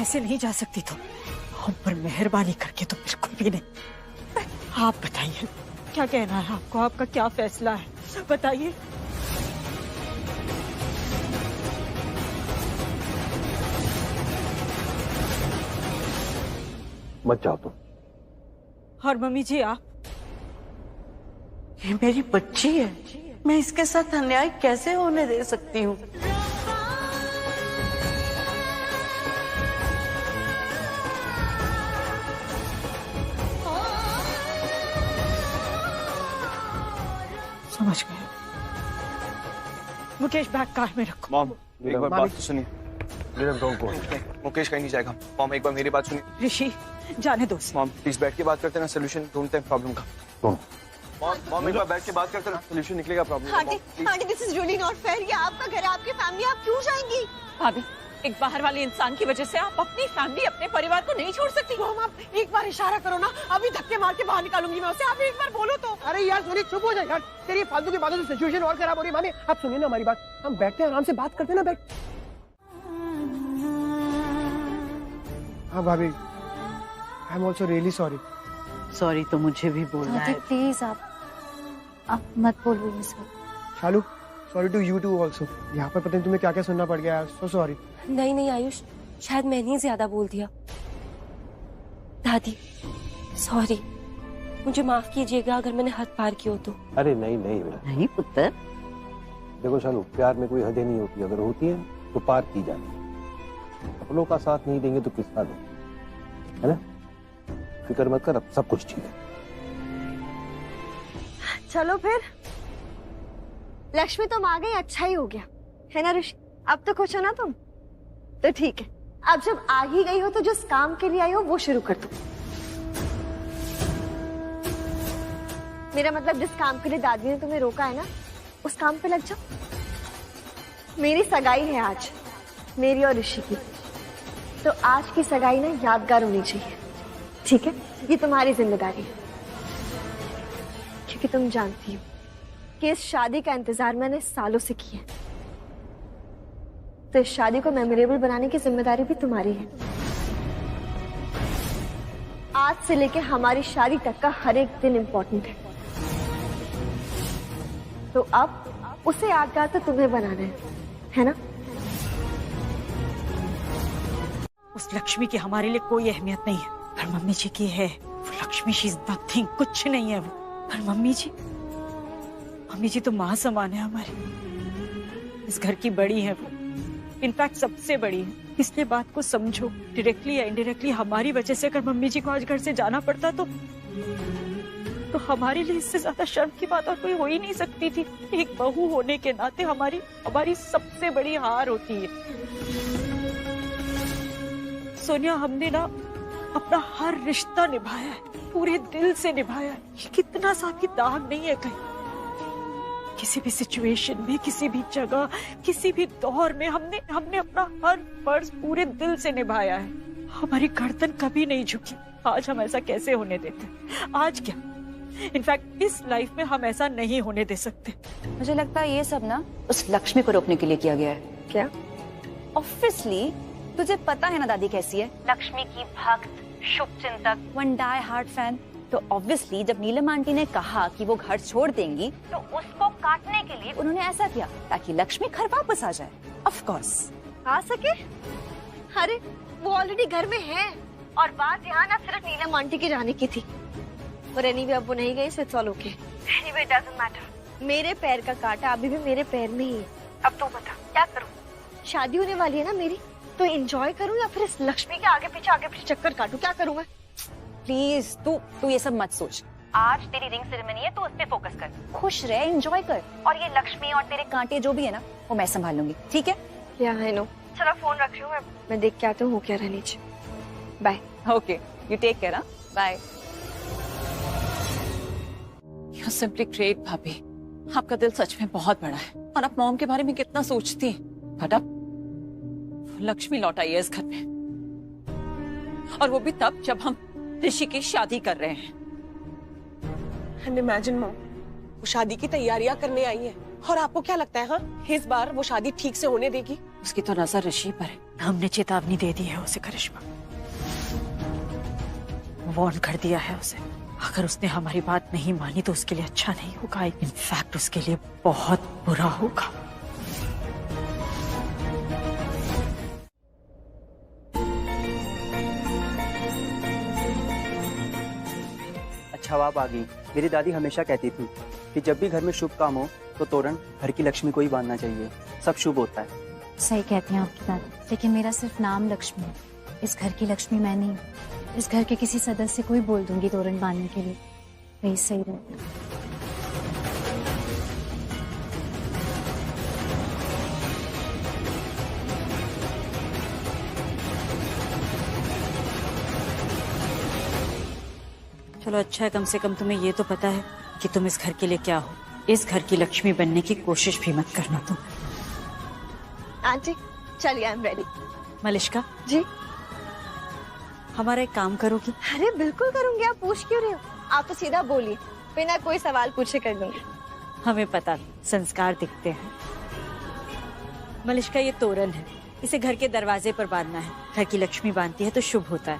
ऐसे नहीं जा सकती तुम, हम पर मेहरबानी करके तो बिल्कुल भी नहीं। आप बताइए क्या कहना है आपको, आपका क्या फैसला है, बताइए। मत जाओ तुम। और मम्मी जी आप, ये मेरी बच्ची है, मैं इसके साथ अन्याय कैसे होने दे सकती हूँ? समझ गए। मुकेश बैग कार में रखो। मॉम एक बार बात तो सुनिए। नीलम, डोंट गो। मुकेश कहीं नहीं जाएगा। मॉम एक बार मेरी बात सुनिए। ऋषि जाने दो उसे। मॉम प्लीज बैठ के बात करते हैं ना, सोल्यूशन ढूंढते हैं प्रॉब्लम का। मॉम एक बार बैठ के बात करते हैं ना, सोल्यूशन निकलेगा problem aunty aunty this is really not fair. ये आपका घर है, आपकी फैमिली, आप क्यों जाएंगी? भाभी, एक बाहर वाले इंसान की वजह से आप अपनी फैमिली, अपने परिवार को नहीं छोड़ सकती। मॉम आप एक बार इशारा करो ना, अभी धक्के मार के बाहर निकालूंगी मैं उसे। आप एक बार बोलो तो। अरे यार सोनी चुप हो जाए यार, तेरी फालतू की बातों से सिचुएशन और खराब हो रही है। मामी आप सुनिए ना हमारी बात, हम बैठते हैं आराम से बात करते हैं ना, बैठ। हाँ भाभी, I am also really sorry. Sorry तो मुझे भी बोलना है। प्लीज आप मत बोलो ये सब। Shalu sorry to you too also. यहाँ पर पता नहीं तुम्हें क्या क्या सुनना पड़ गया, सो सॉरी। नहीं नहीं आयुष, शायद मैंने ही ज्यादा बोल दिया। दादी सॉरी, मुझे माफ कीजिएगा अगर मैंने हद पार की हो तो। अरे नहीं नहीं बेटा। नहीं पुत्र। देखो शालू, प्यार में कोई हदें नहीं होती, अगर होती है तो पार की जाती है। अपनों का साथ नहीं देंगे तो किसका देंगे, है ना? फिक्र मत कर, अब सब कुछ ठीक है। चलो फिर, लक्ष्मी तुम आ गई, अच्छा ही हो गया, है ना ऋषि? अब तो खुश हो ना तुम? तो ठीक है, अब जब आ ही गई हो तो जिस काम के लिए आई हो वो शुरू कर दो। मेरा मतलब जिस काम के लिए दादी ने तुम्हें रोका है ना, उस काम पे लग जाओ। मेरी सगाई है आज, मेरी और ऋषि की, तो आज की सगाई ना यादगार होनी चाहिए, ठीक है? ये तुम्हारी जिम्मेदारी है, क्योंकि तुम जानती हो कि इस शादी का इंतजार मैंने सालों से किया है, तो इस शादी को मेमोरेबल बनाने की जिम्मेदारी भी तुम्हारी है। आज से लेके हमारी शादी तक का हर एक दिन इंपॉर्टेंट है, तो अब उसे यादगार तो तुम्हें बनाना है ना? उस लक्ष्मी की हमारे लिए कोई अहमियत नहीं है, पर मम्मी जी की है। वो लक्ष्मी शी इज नथिंग, कुछ नहीं है वो। पर मम्मी जी तो माँ समान है हमारी। इस घर की बड़ी है वो, इनफैक्ट सबसे बड़ी है। इसलिए बात को समझो, डायरेक्टली या इनडायरेक्टली हमारी वजह से अगर मम्मी जी को आज घर से जाना पड़ता तो हमारे लिए इससे ज्यादा शर्म की बात और कोई हो ही नहीं सकती थी। एक बहू होने के नाते हमारी सबसे बड़ी हार होती है। सोनिया, हमने ना अपना हर रिश्ता निभाया है, पूरे दिल से निभाया है। ये कितना सा भी दाग नहीं है कहीं। किसी भी सिचुएशन में, किसी भी जगह, किसी भी दौर में हमने अपना हर फर्ज पूरे दिल से निभाया है। हमारी गर्दन कभी नहीं झुकी। आज हम ऐसा कैसे होने देते? आज क्या, इनफैक्ट इस लाइफ में हम ऐसा नहीं होने दे सकते। मुझे लगता है ये सब ना उस लक्ष्मी को रोकने के लिए किया गया है। क्या? ऑब्वियसली तुझे पता है ना दादी कैसी है, लक्ष्मी की भक्त, शुभ चिंतक, वन डाई हार्ट फैन। तो ऑब्वियसली जब नीलम आंटी ने कहा कि वो घर छोड़ देंगी तो उसको काटने के लिए उन्होंने ऐसा किया ताकि लक्ष्मी घर वापस आ जाए। ऑफ कोर्स आ सके? अरे वो ऑलरेडी घर में है, और बात यहाँ ना सिर्फ नीलम आंटी के जाने की थी। और एनीवे अब वो नहीं गई, so it's all okay. Anyway, doesn't matter. मेरे पैर का कांटा अभी भी मेरे पैर में ही है। अब तू बता क्या करूं? शादी होने वाली है ना मेरी, तो एंजॉय करूं या फिर इस लक्ष्मी के आगे पीछे चक्कर काटूं? क्या करूं मैं? प्लीज तू ये सब मत सोच। आज तेरी रिंग सेरेमनी है तो उस पे फोकस कर, खुश रह, एंजॉय कर। और ये लक्ष्मी और तेरे कांटे जो भी है ना, वो मैं संभाल लूंगी, ठीक है? या आई नो। चलो फोन रख रही हूँ मैं देख के आती हूँ हो क्या रहा नीचे। Bye. Okay, you take care. Bye. You're simply great, भाभी। आपका दिल सच में बहुत बड़ा है और आप मॉम के बारे में कितना सोचती हैं। बट अब लक्ष्मी लौट आई है इस घर में, और वो भी तब जब हम ऋषि की शादी कर रहे हैं। And imagine मॉम, वो शादी की तैयारियां करने आई है, और आपको क्या लगता है हाँ इस बार वो शादी ठीक से होने देगी? उसकी तो नजर ऋषि पर है। हमने चेतावनी दे दी है उसे, करिश्मा, वार्न कर दिया है उसे। अगर उसने हमारी बात नहीं मानी तो उसके लिए अच्छा नहीं होगा, इनफैक्ट उसके लिए बहुत बुरा होगा। अच्छा आप आ गई। मेरी दादी हमेशा कहती थी कि जब भी घर में शुभ काम हो तो तोरण घर की लक्ष्मी को ही बांधना चाहिए, सब शुभ होता है। सही कहती हैं आपकी दादी, लेकिन मेरा सिर्फ नाम लक्ष्मी है, इस घर की लक्ष्मी मैं नहीं। इस घर के किसी सदस्य को ही बोल दूंगी तोरण बांधने के लिए, वही सही रहेगा। चलो अच्छा है, कम से कम तुम्हें ये तो पता है कि तुम इस घर के लिए क्या हो। इस घर की लक्ष्मी बनने की कोशिश भी मत करना तुम। आंटी चलिए, आई एम रेडी। मलिष्का जी, हमारा एक काम करोगी? अरे बिल्कुल करूंगी, आप पूछ क्यों रहे हो? आप तो सीधा बोलिए, बिना कोई सवाल पूछे कर दूंगी। हमें पता, संस्कार दिखते हैं। मलिष्का, ये तोरण है, इसे घर के दरवाजे पर बांधना है। घर की लक्ष्मी बांधती है तो शुभ होता है।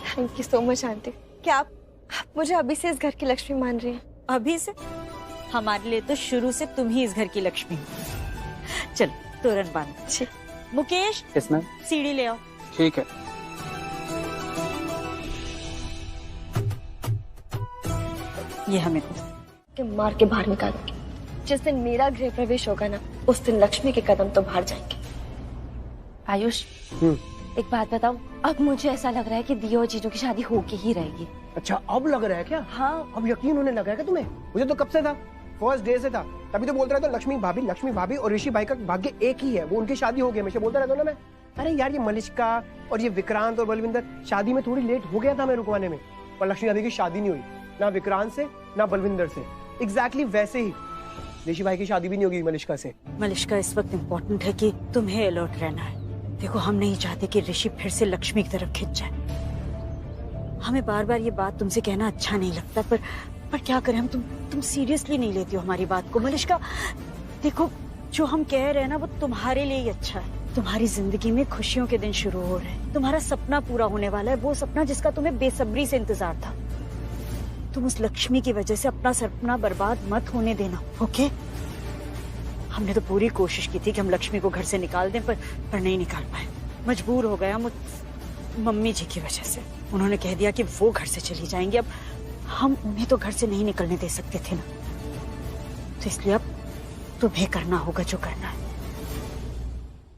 Thank you so much aunty. क्या आप मुझे अभी से इस घर की लक्ष्मी मान रही हैं? अभी से? हमारे लिए तो शुरू से तुम ही इस घर की लक्ष्मी हो। चल तोरण बांध। Mukesh, yes ma'am. सीढ़ी ले आओ। ठीक है। ये हमें कि मार के बाहर निकालूंगी। जिस दिन मेरा गृह प्रवेश होगा ना, उस दिन लक्ष्मी के कदम तो बाहर जाएंगे। आयुष, एक बात बताओ, अब मुझे ऐसा लग रहा है कि दियो और जीजू की शादी होके ही रहेगी। अच्छा, अब लग रहा है क्या? हाँ। अब यकीन होने लगा है क्या तुम्हें? मुझे तो कब से था, फर्स्ट डे से था। तभी तो बोलते रहता लक्ष्मी भाभी और ऋषि भाई का भाग्य एक ही है, वो उनकी शादी हो गई, हमेशा बोलता रहता हूँ ना मैं। अरे यार, ये मलिष्का और ये विक्रांत और बलविंदर शादी में थोड़ी लेट हो गया था मैं रुकवाने में, पर लक्ष्मी भाभी की शादी नहीं हुई, ना विक्रांत से ना बलविंदर से। एग्जैक्टली वैसे ही ऋषि भाई की शादी भी नहीं होगी मलिष्का से। मलिष्का, इस वक्त इम्पोर्टेंट है कि तुम्हें अलर्ट रहना है। देखो, हम नहीं चाहते कि ऋषि फिर से लक्ष्मी की तरफ खिंच जाए। हमें बार बार ये बात तुमसे कहना अच्छा नहीं लगता, पर क्या करें हम? तुम सीरियसली नहीं लेती हो हमारी बात को। मलिष्का, देखो, जो हम कह रहे हैं ना, वो तुम्हारे लिए ही अच्छा है। तुम्हारी जिंदगी में खुशियों के दिन शुरू हो रहे हैं, तुम्हारा सपना पूरा होने वाला है, वो सपना जिसका तुम्हें बेसब्री से इंतजार था। तुम उस लक्ष्मी की वजह से अपना सपना बर्बाद मत होने देना, ओके? हमने तो पूरी कोशिश की थी कि हम लक्ष्मी को घर से निकाल दें, पर नहीं निकाल पाए। मजबूर हो गए हम मम्मी जी की वजह से। उन्होंने कह दिया कि वो घर से चली जाएंगी। अब हम उन्हें तो घर से नहीं निकलने दे सकते थे ना, तो इसलिए अब तुम्हें करना होगा जो करना है।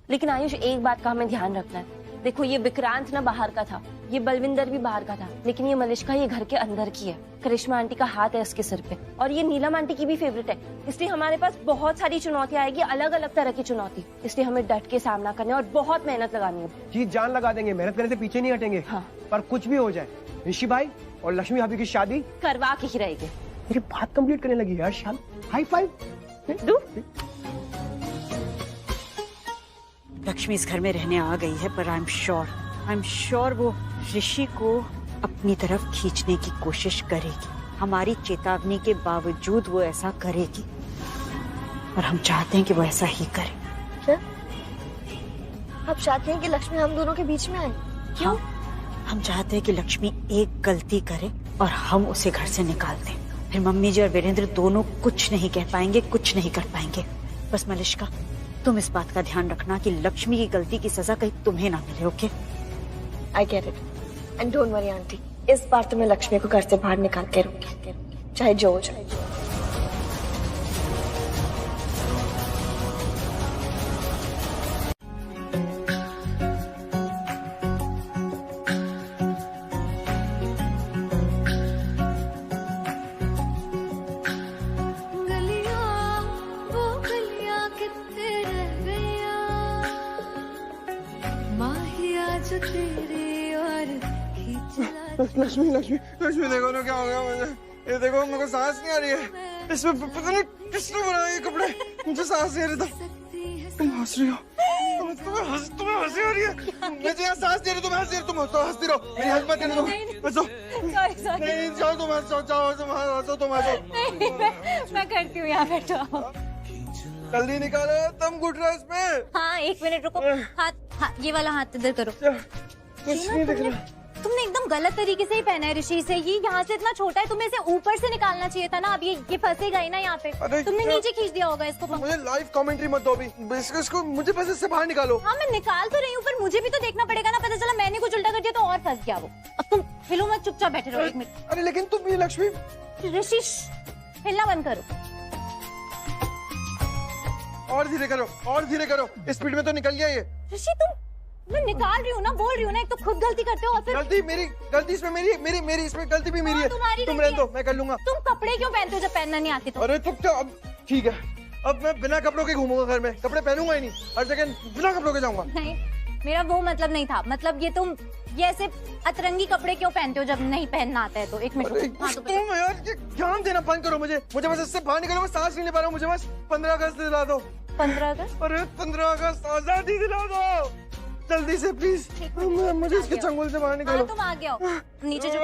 लेकिन आयुष, एक बात का हमें ध्यान रखना है। देखो, ये विक्रांत ना बाहर का था, ये बलविंदर भी बाहर का था, लेकिन ये मलिष्का ये घर के अंदर की है। करिश्मा आंटी का हाथ है उसके सिर पे, और ये नीलम आंटी की भी फेवरेट है। इसलिए हमारे पास बहुत सारी चुनौतियां आएगी, अलग अलग तरह की चुनौती। इसलिए हमें डट के सामना करना है और बहुत मेहनत लगानी है। जी, जान लगा देंगे, मेहनत करने से पीछे नहीं हटेंगे। हाँ। पर कुछ भी हो जाए, ऋषि भाई और लक्ष्मी भाभी की शादी करवा के ही रहेगी। मेरी बात कंप्लीट करने लगी यार। शान, हाई फाइव दो। लक्ष्मी इस घर में रहने आ गई है, पर आई एम श्योर वो ऋषि को अपनी तरफ खींचने की कोशिश करेगी। हमारी चेतावनी के बावजूद वो ऐसा करेगी, और हम चाहते हैं कि वो ऐसा ही करे। क्या आप चाहते हैं कि लक्ष्मी हम दोनों के बीच में आए? क्यों? हम चाहते हैं कि लक्ष्मी एक गलती करे और हम उसे घर से निकाल दें। फिर मम्मी जी और वीरेंद्र दोनों कुछ नहीं कह पाएंगे, कुछ नहीं कर पाएंगे। बस मलिष्का, तुम इस बात का ध्यान रखना कि लक्ष्मी की गलती की सजा कहीं तुम्हें ना मिले, okay? I get it and don't worry aunty, इस बार तो मैं लक्ष्मी को घर से बाहर निकाल के रहूंगी, चाहे जो हो जाए। लक्ष्मी लक्ष्मी लक्ष्मी, देखो ना क्या हो गया मुझे। ये देखो, मेरे को सांस नहीं आ रही है। इसमें पता नहीं किसने बनाया ये कपड़े, मुझे सांस नहीं आ रही था। तुम हंस रही हो? तुम्हें हंसी आ रही है? मैं यहाँ सांस दे रही, तुम हंस रही हो। तुम हंसती रहो, मेरी हंस मत करने दो। हंसो। नहीं, जाओ तुम हंसो, जाओ हंसो, तुम हंसो। मैं करती हूँ, यहाँ बैठो। जल्दी निकालो, तुम घुट रहे हो इसमें। हाँ, एक मिनट रुको। हाथ, ये वाला हाथ इधर करो। कुछ नहीं दिख रहा। तुमने एकदम गलत तरीके से ही पहना है ऋषि से। ये यहाँ से इतना छोटा है, तुम्हें इसे ऊपर से निकालना चाहिए था ना। अब ये फंसेगा ही ना यहाँ पे। तुमने नीचे खींच दिया होगा इसको। मुझे लाइव कमेंट्री मत दो अभी, इसको मुझे बस इससे बाहर निकालो। हाँ, मैं निकाल तो रही हूँ, पर मुझे भी तो देखना पड़ेगा ना। पता चला मैंने कुछ उल्टा कर दिया तो और फंस गया वो। अब तुम हिलो मत, चुपचाप बैठे रहो 1 मिनट। अरे लेकिन तुम ये लक्ष्मी। ऋषि, हिलना बंद करो। और धीरे करो, और धीरे करो, स्पीड में तो निकल गया ये। ऋषि, मैं निकाल रही हूँ ना, बोल रही हूँ ना। एक तो खुद गलती करते हो और फिर गलती इसमें मेरी इसमें गलती भी मेरी है। तुम रहने दो, मैं कर लूंगा। तुम कपड़े क्यों पहनते हो जब पहनना नहीं आती तो? अरे तुम क्या, अब ठीक है, अब मैं बिना कपड़ों के घूमूंगा घर में, कपड़े पहनूंगा ही नहीं, हर जगह बिना कपड़ों के जाऊंगा। नहीं, मेरा वो मतलब नहीं था। मतलब ये ऐसे अतरंगी कपड़े क्यों पहनते हो जब नहीं पहनना आता है तो? एक मिनट। हाँ, तो तुम यार ये ध्यान देना बंद करो मुझे बस इससे बाहर निकलो, मैं सांस नहीं ले पा रहा हूँ। मुझे बस 15 अगस्त दिला दो। 15 अगस्त? अरे 15 अगस्त आजादी दिला दो जल्दी से प्लीज। मुझे इसके चंगुल से बाहर निकालो। तुम आगे आओ, नीचे जो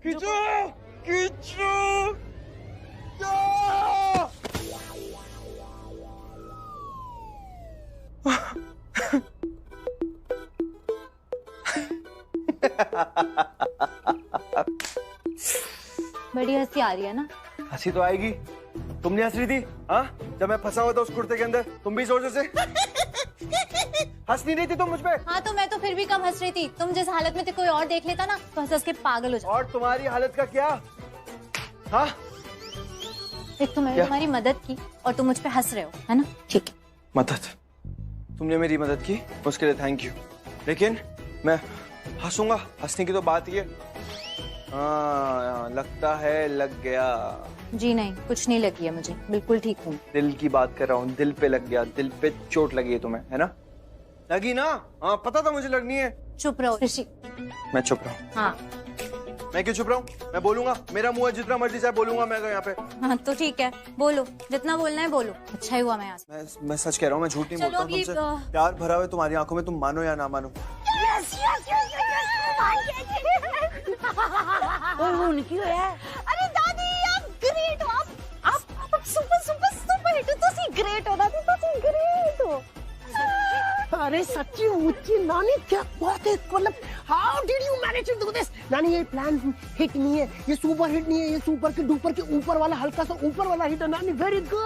खींचो खींचो। बड़ी हंसी आ रही है ना? हंसी तो आएगी, तुम नहीं हंस रही थी हाँ? जब मैं फंसा हुआ था उस कुर्ते के अंदर, तुम भी जोर से हंस नहीं रही थी तुम मुझ पे? हाँ तो मैं तो फिर भी कम हंस रही थी। तुम जिस हालत में थे कोई और देख लेता ना तो हंस के पागल हो जाता। और तुम्हारी हालत का क्या? हाँ एक तो मैंने तुम्हारी मदद की और तुम मुझ पे हंस रहे हो, है ना? ठीक है। मदद? तुमने मेरी मदद की उसके लिए थैंक यू, लेकिन मैं हंसूंगा? हंसने की तो बात ही है। हाँ लगता है लग गया। जी नहीं, कुछ नहीं लगी है मुझे, बिल्कुल ठीक हूँ। दिल की बात कर रहा हूँ, दिल पे लग गया, दिल पे चोट लगी है तुम्हें, है ना? लगी ना? हाँ पता था मुझे लगनी है। चुप रहो ऋषि। मैं चुप रहा हूँ? हाँ। मैं क्यों चुप रहा हूँ? मैं बोलूंगा, मेरा मुंह है, जितना मर्जी चाहे बोलूंगा मैं यहाँ पे। हाँ तो ठीक है, बोलो जितना बोलना है बोलो। अच्छा ही हुआ मैं यहाँ से। मैं सच कह रहा हूँ, मैं झूठ नहीं बोलता हूँ तुमसे। प्यार भरा हुआ तुम्हारी आंखों में, तुम मानो या ना मानो। उनकी है। अरे दादी आप ग्रेट हो, आप सुपर सुपर सुपर हिट हो, तुसी ग्रेट हो दादी, तुसी ग्रेट हो। अरे सच्ची मुच्ची नानी क्या बात है, मतलब how did you manage to do this? नानी ये प्लान हिट नहीं है, ये सुपर हिट नहीं है, ये सुपर के डुपर के ऊपर वाला हल्का सा ऊपर वाला हिट है नानी। Very good.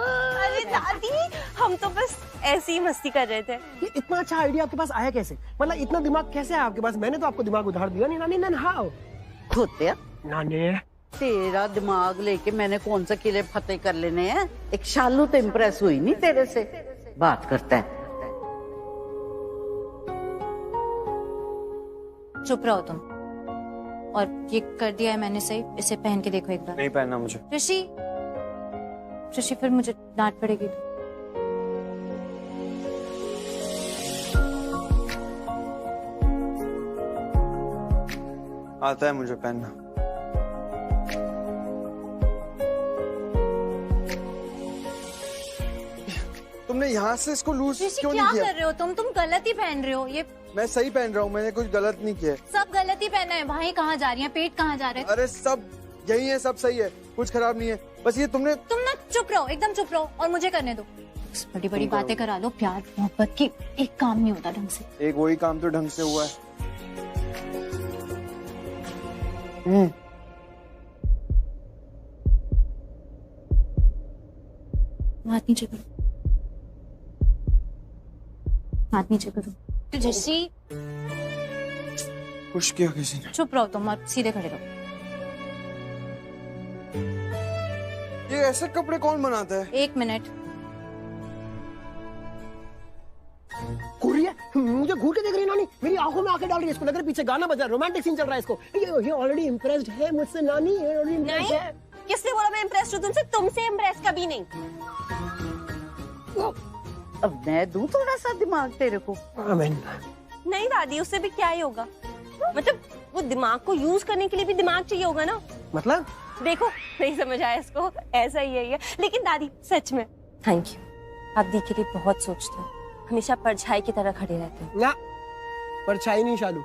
अरे दादी हम तो बस ऐसी ही मस्ती कर रहे थे। ये इतना अच्छा आइडिया आपके पास आया कैसे? मतलब इतना दिमाग कैसे है आपके पास? मैंने तो आपको दिमाग उधार दिया नहीं नानी। हाउ होते नानी? तेरा दिमाग लेके मैंने कौन सा किले फतेह कर लेने हैं? एक शालू तो इम्प्रेस हुई नहीं तेरे से, बात करता है। चुप रहो तुम। और ये कर दिया है मैंने सही, इसे पहन के देखो एक बार। नहीं पहनना मुझे। ऋषि फिर मुझे डांट पड़ेगी। आता है मुझे पहनना। तुमने यहाँ से इसको लूज क्यों नहीं किया? क्या कर रहे हो तुम गलत ही पहन रहे हो। ये मैं सही पहन रहा हूँ, मैंने कुछ गलत नहीं किया। सब गलत ही पहना है। भाई कहाँ जा रही है, पेट कहाँ जा रहे हैं? अरे सब यही है, सब सही है, कुछ खराब नहीं है। बस ये तुम ना चुप रहो, एकदम चुप रहो और मुझे करने दो। बड़ी बड़ी बातें करा लो, प्यार मोहब्बत की एक काम नहीं होता ढंग से। एक वही काम तो ढंग से हुआ है। हाथ नीचे करो, हाथ नीचे करो। ऋषि खुश किया किसी ने? चुप रहो तुम और सीधे खड़े रहो। ये ऐसे कपड़े कौन बनाता है? एक मिनट। मुझे घूर के देख रही है नानी, मेरी आंखों में आंखें डाल रही है। इसको लग रहा है पीछे गाना बजा, रोमांटिक सीन चल रहा है। इसको ये ऑलरेडी इम्प्रेस्ड है मुझसे नानी, ये ऑलरेडी इम्प्रेस्ड है। किसने बोला मैं इम्प्रेस्ड हूँ तुमसे? तुमसे इम्प्रेस कभी नहीं। अब मैं दूं थोड़ा सा दिमाग तेरे को? नहीं दादी, उससे भी क्या ही होगा। मतलब वो दिमाग को यूज करने के लिए भी दिमाग चाहिए होगा ना। मतलब देखो नहीं समझ आया इसको, ऐसा ही है। लेकिन दादी सच में थैंक यू, आप दी के लिए बहुत सोचते हो, हमेशा परछाई की तरह खड़े रहते हो। ना परछाई नहीं शालू,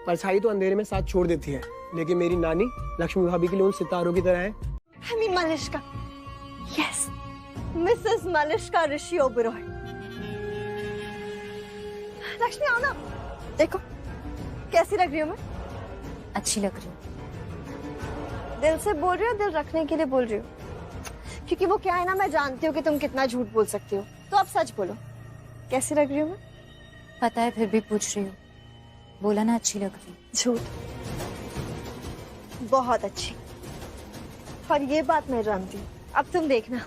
परछाई तो अंधेरे में साथ छोड़ देती है, लेकिन मेरी नानी लक्ष्मी भाभी के लिए उन सितारों की तरह है। I mean Malishka. Yes, Mrs. Malishka ऋषि ओबेरॉय। लक्ष्मी आओ ना, देखो कैसी लग रही हूँ मैं? अच्छी लग रही हूँ। दिल से बोल रही हो, दिल रखने के लिए बोल रही हो? क्योंकि वो क्या है ना, मैं जानती हूँ कि तुम कितना झूठ बोल सकती हो, तो अब सच बोलो, कैसी लग रही हूँ मैं? पता है फिर भी पूछ रही हूँ। बोला ना अच्छी लग रही। झूठ, बहुत अच्छी। और ये बात मैं जानती हूँ। अब तुम देखना,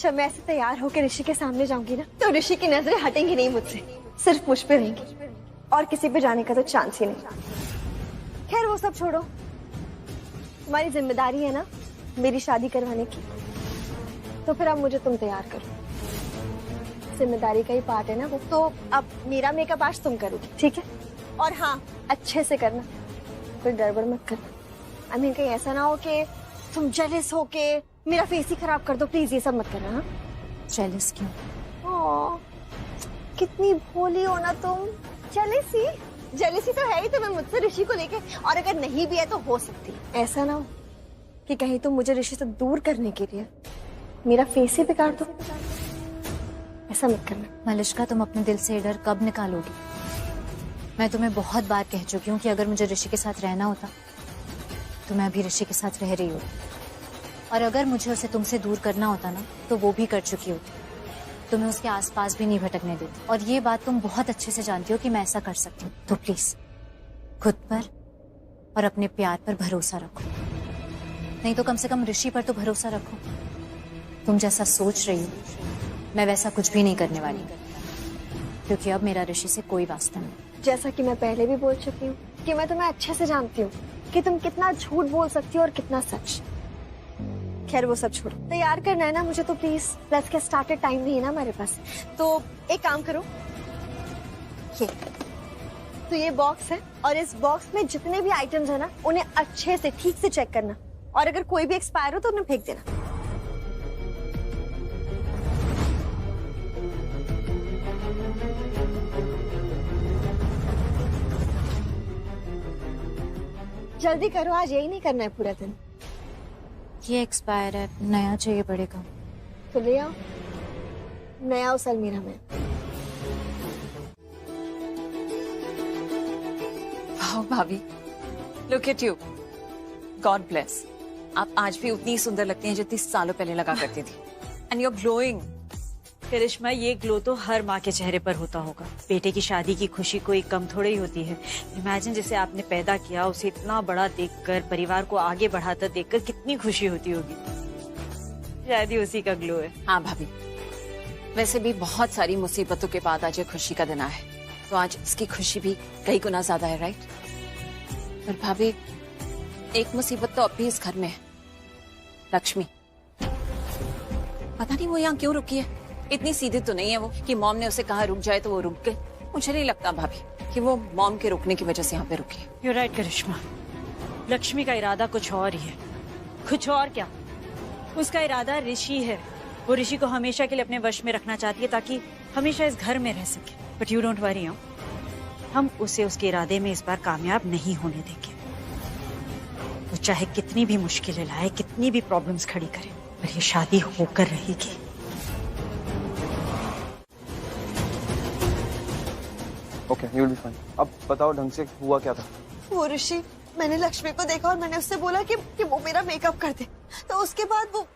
जब मैं ऐसे तैयार होकर ऋषि के सामने जाऊंगी ना, तो ऋषि की नजरें हटेंगी नहीं मुझसे, सिर्फ मुझ पे रहेंगी और किसी पे जाने का तो चांस ही नहीं। खैर वो सब छोड़ो, तुम्हारी जिम्मेदारी है ना मेरी शादी करवाने की, तो फिर अब मुझे तुम तैयार करो। जिम्मेदारी का ही पार्ट है ना वो। तो अब मेरा मेकअप आज तुम करोगी, ठीक है? और हाँ, अच्छे से करना, कोई गड़बड़ मत करना। आई मीन कहीं ऐसा ना हो कि तुम जेलस हो के मेरा फेस ही खराब कर दो, प्लीज ये सब मत करना। हाँ, जेलस क्यों? ओह, कितनी भोली हो ना तुम। जेलसी तो है ही तुम्हें मुझसे ऋषि को लेके, और अगर नहीं भी है तो हो सकती है। ऐसा ना हो कि कहीं तुम मुझे ऋषि से दूर करने के लिए मेरा फेस ही बिगाड़ दो, ऐसा मत करना। मलिश्का, तुम अपने दिल से ये डर कब निकालोगी? मैं तुम्हें बहुत बार कह चुकी हूँ कि अगर मुझे ऋषि के साथ रहना होता तो मैं अभी ऋषि के साथ रह रही होती, और अगर मुझे उसे तुमसे दूर करना होता ना तो वो भी कर चुकी होती। तुम्हें उसके आसपास भी नहीं भटकने देती, और ये बात तुम बहुत अच्छे से जानती हो कि मैं ऐसा कर सकती हूँ। तो प्लीज खुद पर और अपने प्यार पर भरोसा रखो, नहीं तो कम से कम ऋषि पर तो भरोसा रखो। तुम जैसा सोच रही हो मैं वैसा कुछ भी नहीं करने वाली, क्योंकि अब मेरा ऋषि से कोई वास्ता नहीं। जैसा कि मैं पहले भी बोल चुकी हूँ कि मैं तुम्हें अच्छे से जानती हूँ कि तुम कितना झूठ बोल सकती हो और कितना सच। खैर वो सब छोड़ो, तैयार करना है ना मुझे, तो please let's get started. Time नहीं है ना हमारे पास, तो एक काम करो, ये बॉक्स है, और इस बॉक्स में जितने भी आइटम्स है ना उन्हें अच्छे से ठीक से चेक करना, और अगर कोई भी एक्सपायर हो तो उन्हें फेंक देना। जल्दी करो, आज यही नहीं करना है पूरा दिन। ये एक्सपायर है, नया चाहिए पड़ेगा। तो ले आओ, नया उस अलमीरा में। वाह भाभी, look at you, God bless. आप आज भी उतनी सुंदर लगती हैं जितनी सालों पहले लगा करती थी, एंड यू आर ग्लोइंग। करिश्मा, ये ग्लो तो हर माँ के चेहरे पर होता होगा। बेटे की शादी की खुशी कोई कम थोड़ी ही होती है। इमेजिन जिसे आपने पैदा किया उसे इतना बड़ा देखकर, परिवार को आगे बढ़ाता देखकर कितनी खुशी होती होगी। शायद ही उसी का ग्लो है। हाँ भाभी, वैसे भी बहुत सारी मुसीबतों के बाद आज ये खुशी का दिन आया है, तो आज इसकी खुशी भी कई गुना ज्यादा है, राइट? पर भाभी, एक मुसीबत तो अब भी इस घर में है, लक्ष्मी। पता नहीं वो यहाँ क्यों रुकी है। इतनी सीधी तो नहीं है वो कि मॉम ने उसे कहा रुक जाए तो वो रुक गई। मुझे नहीं लगता भाभी कि वो मॉम के रुकने की वजह से यहाँ पे रुकी है। You're right, करिश्मा, लक्ष्मी का इरादा कुछ और ही है। कुछ और क्या, उसका इरादा ऋषि है। वो ऋषि को हमेशा के लिए अपने वश में रखना चाहती है ताकि हमेशा इस घर में रह सके। बट यू डोंट वरी, हम उसे उसके इरादे में इस बार कामयाब नहीं होने देंगे। वो चाहे कितनी भी मुश्किलें लाए, कितनी भी प्रॉब्लम्स खड़ी करे, पर ये शादी होकर रहेगी। Okay, you will be fine. अब बताओ ढंग से हुआ क्या था? वो ऋषि, मैंने लक्ष्मी को देखा और मैंने उससे बोला कि वो मेरा मेकअप कर दे, तो उसके बाद वो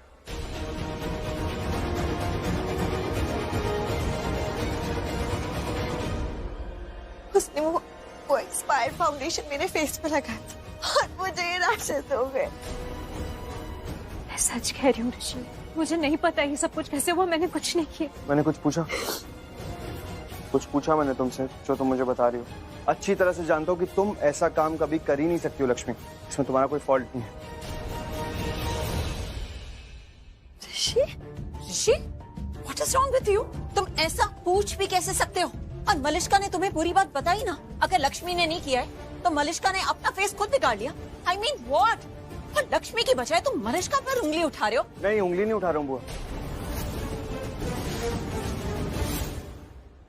उसने वो एक्सपायर्ड फाउंडेशन मेरे फेस पे लगाया था और मुझे ये रैशेस हो गए। मैं सच कह रही हूँ ऋषि, मुझे नहीं पता ये सब कुछ कैसे हुआ। मैंने कुछ नहीं किया। मैंने कुछ पूछा मैंने तुमसे जो तुम मुझे बता रही हो। अच्छी तरह से जानता हूँ कि तुम ऐसा काम कभी कर ही नहीं सकती हो लक्ष्मी, इसमें तुम्हारा कोई फॉल्ट नहीं है। Rishi, what is wrong with you? तुम ऐसा पूछ भी कैसे सकते हो? और मलिश्का ने तुम्हें पूरी बात बताई ना। अगर लक्ष्मी ने नहीं किया है तो मलिश्का ने अपना फेस खुद बिगाड़ लिया। I mean what? और लक्ष्मी की बजाय तुम मलिश्का पर उंगली उठा रहे हो। नहीं, उंगली नहीं उठा रहा हूँ बुआ,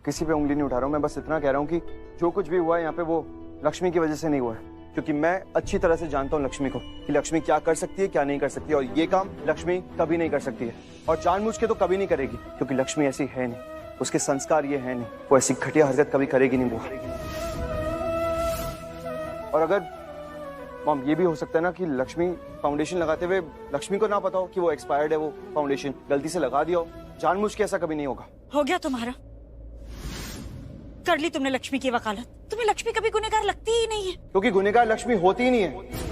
किसी पे उंगली नहीं उठा रहा हूँ। मैं बस इतना कह रहा हूँ कि जो कुछ भी हुआ है यहाँ पे वो लक्ष्मी की वजह से नहीं हुआ है, क्योंकि मैं अच्छी तरह से जानता हूँ लक्ष्मी को कि लक्ष्मी क्या कर सकती है, क्या नहीं कर सकती, और ये काम लक्ष्मी कभी नहीं कर सकती है, और जानबूझ के तो कभी नहीं करेगी, क्योंकि लक्ष्मी ऐसी है नहीं, उसके संस्कार ये है नहीं, वो ऐसी घटिया हरकत कभी करेगी नहीं वो। और अगर मॉम, ये भी हो सकता है ना कि लक्ष्मी फाउंडेशन लगाते हुए लक्ष्मी को ना पता हो कि वो एक्सपायर्ड है, वो फाउंडेशन गलती से लगा दिया हो। जानबूझ के ऐसा कभी नहीं होगा। हो गया तुम्हारा, कर ली तुमने लक्ष्मी की वकालत। तुम्हें लक्ष्मी कभी गुनहगार लगती ही नहीं है, क्योंकि गुनहगार लक्ष्मी होती ही नहीं है।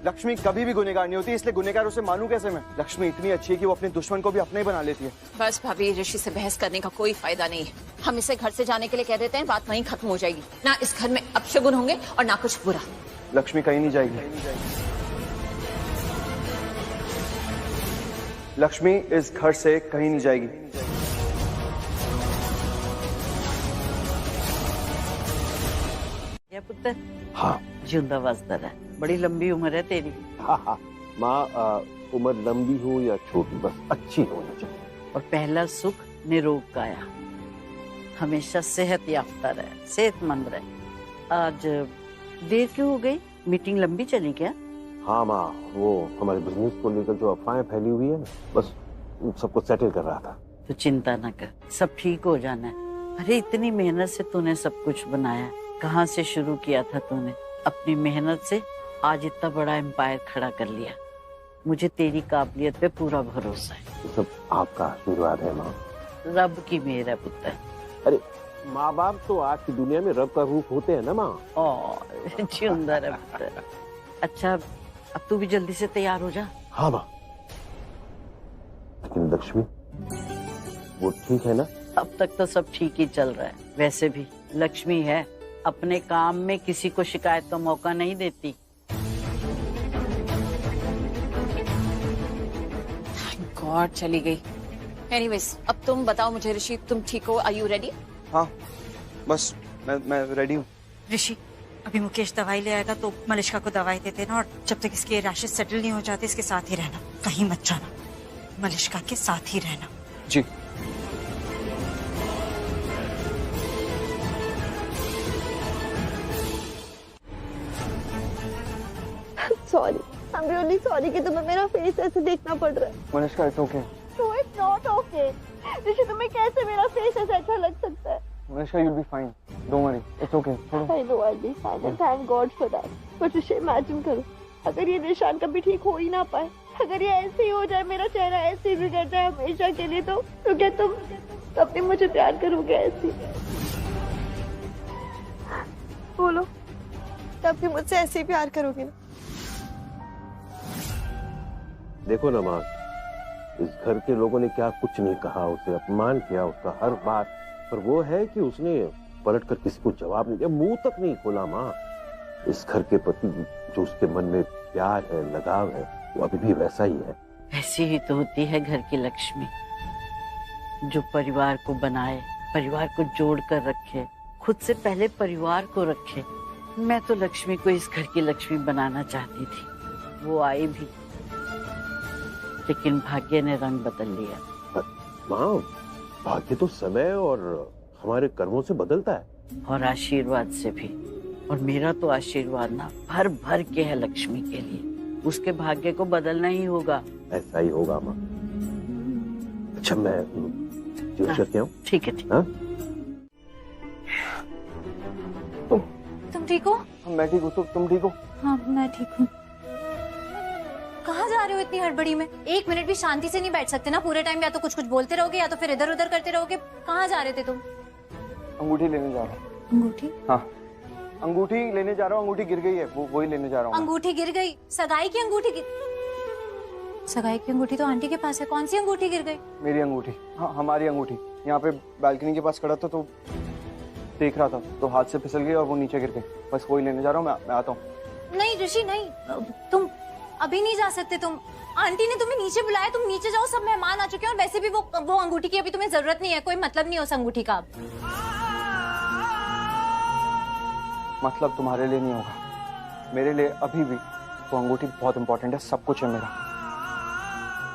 लक्ष्मी कभी भी गुनहगार नहीं होती, इसलिए गुनहगार उसे मानूं कैसे मैं? लक्ष्मी इतनी अच्छी है कि वो अपने दुश्मन को भी अपने ही बना लेती है। बस भाभी, ऋषि से बहस करने का कोई फायदा नहीं है। हम इसे घर से जाने के लिए कह देते हैं, बात वहीं खत्म हो जाएगी। ना इस घर में अपशगुन होंगे और ना कुछ बुरा। लक्ष्मी कहीं नहीं जाएगी। लक्ष्मी इस घर से कहीं नहीं जाएगी। पुत्र? हाँ। जिंदा वसदा रहे, बड़ी लंबी उम्र है तेरी। हाँ हाँ माँ, उम्र लंबी हो या छोटी, बस अच्छी होनी चाहिए। और पहला सुख निरोग काया, हमेशा सेहत याफ्ता रहे, सेहतमंद रहे। आज देर क्यों हो गई? मीटिंग लंबी चली क्या? हाँ माँ, वो हमारे बिजनेस को लेकर जो अफवाहें फैली हुई है ना, बस उन सबको सेटल कर रहा था। तो चिंता न कर, सब ठीक हो जाना है। अरे इतनी मेहनत से तूने सब कुछ बनाया, कहाँ से शुरू किया था तूने? अपनी मेहनत से आज इतना बड़ा एम्पायर खड़ा कर लिया। मुझे तेरी काबिलियत पे पूरा भरोसा है। सब आपका आशीर्वाद है माँ। रब की मेहर है पुत्र। अरे माँ बाप तो आज की दुनिया में रब का रूप होते हैं ना माँ। जिंदा रहे पुत्र। अच्छा अब तू भी जल्दी से तैयार हो जा। हाँ माँ। लेकिन लक्ष्मी वो ठीक है ना? अब तक तो सब ठीक ही चल रहा है। वैसे भी लक्ष्मी है, अपने काम में किसी को शिकायत का मौका नहीं देती। गॉड चली गई। एनीवेज अब तुम बताओ मुझे ऋषि, तुम ठीक हो? Are you ready? हाँ बस मैं रेडी हूँ। ऋषि अभी मुकेश दवाई ले आएगा तो मलिष्का को दवाई दे देना, और जब तक इसके रैशेस सेटल नहीं हो जाते इसके साथ ही रहना, कहीं मत जाना, मलिष्का के साथ ही रहना। जी। सॉरी, I'm really sorry कि तुम्हें मेरा फेस ऐसे देखना पड़ रहा है। Malishka it's okay. No, it's not okay. ऋषि तुम्हें कैसे मेरा फेस ऐसे अच्छा लग सकता है? Malishka you'll be fine. Don't worry. It's okay. I know I'll be fine and thank God for that. But Rishi imagine करो, अगर ये निशान कभी ठीक हो ही ना पाए, अगर ये ऐसे ही हो जाए, मेरा चेहरा ऐसे ही बिगड़ जाए हमेशा के लिए, तो क्या तुम तब भी मुझे प्यार करोगे ऐसे? बोलो, तब भी मुझसे ऐसे ही प्यार करोगे ना? देखो ना माँ, इस घर के लोगों ने क्या कुछ नहीं कहा, उसे अपमान किया उसका हर बात, पर वो है कि उसने पलटकर किसी को जवाब नहीं दिया, मुंह तक नहीं खोला। माँ इस घर के प्रति जो उसके मन में प्यार है, लगाव है, वो अभी भी वैसा ही है। ऐसी ही तो होती है घर की लक्ष्मी, जो परिवार को बनाए, परिवार को जोड़ कर रखे, खुद से पहले परिवार को रखे। मैं तो लक्ष्मी को इस घर की लक्ष्मी बनाना चाहती थी, वो आई भी, लेकिन भाग्य ने रंग बदल लिया। माँ भाग्य तो समय और हमारे कर्मों से बदलता है, और आशीर्वाद से भी। और मेरा तो आशीर्वाद ना भर भर के है लक्ष्मी के लिए, उसके भाग्य को बदलना ही होगा। ऐसा ही होगा माँ। अच्छा मैं ज्यूस करके आऊं? ठीक है ठीक। हाँ? तुम ठीक हो? मैं ठीक हूँ, तुम ठीक हो? हाँ मैं ठीक हूँ। कहाँ जा रहे हो इतनी हड़बड़ी में? एक मिनट भी शांति से नहीं बैठ सकते ना? पूरे टाइम या तो कुछ कुछ बोलते रहोगे या तो फिर इधर उधर करते रहोगे। कहाँ जा रहे थे तुम? अंगूठी लेने जा रहा हूँ। अंगूठी? हाँ अंगूठी लेने जा रहा हूँ, अंगूठी गिर गई है, वो वही लेने जा रहा हूँ। अंगूठी गिर गई? सगाई की अंगूठी सगाई की अंगूठी तो आंटी के पास है, कौन सी अंगूठी गिर गई? मेरी अंगूठी। हाँ हमारी अंगूठी। यहाँ पे बालकनी के पास खड़ा था तो देख रहा था, तो हाथ से फिसल गई और वो नीचे गिर गई। बस वही लेने जा रहा हूँ, मैं आता हूँ। नहीं ऋषि नहीं, तुम अभी नहीं जा सकते। तुम, आंटी ने तुम्हें नीचे बुलाया, तुम नीचे जाओ, सब मेहमान आ चुके हैं, और वैसे भी वो अंगूठी की अभी तुम्हें जरूरत नहीं है, कोई मतलब नहीं है उस अंगूठी का। मतलब तुम्हारे लिए नहीं होगा, मेरे लिए अभी भी वो अंगूठी बहुत इंपॉर्टेंट है, सब कुछ है मेरा,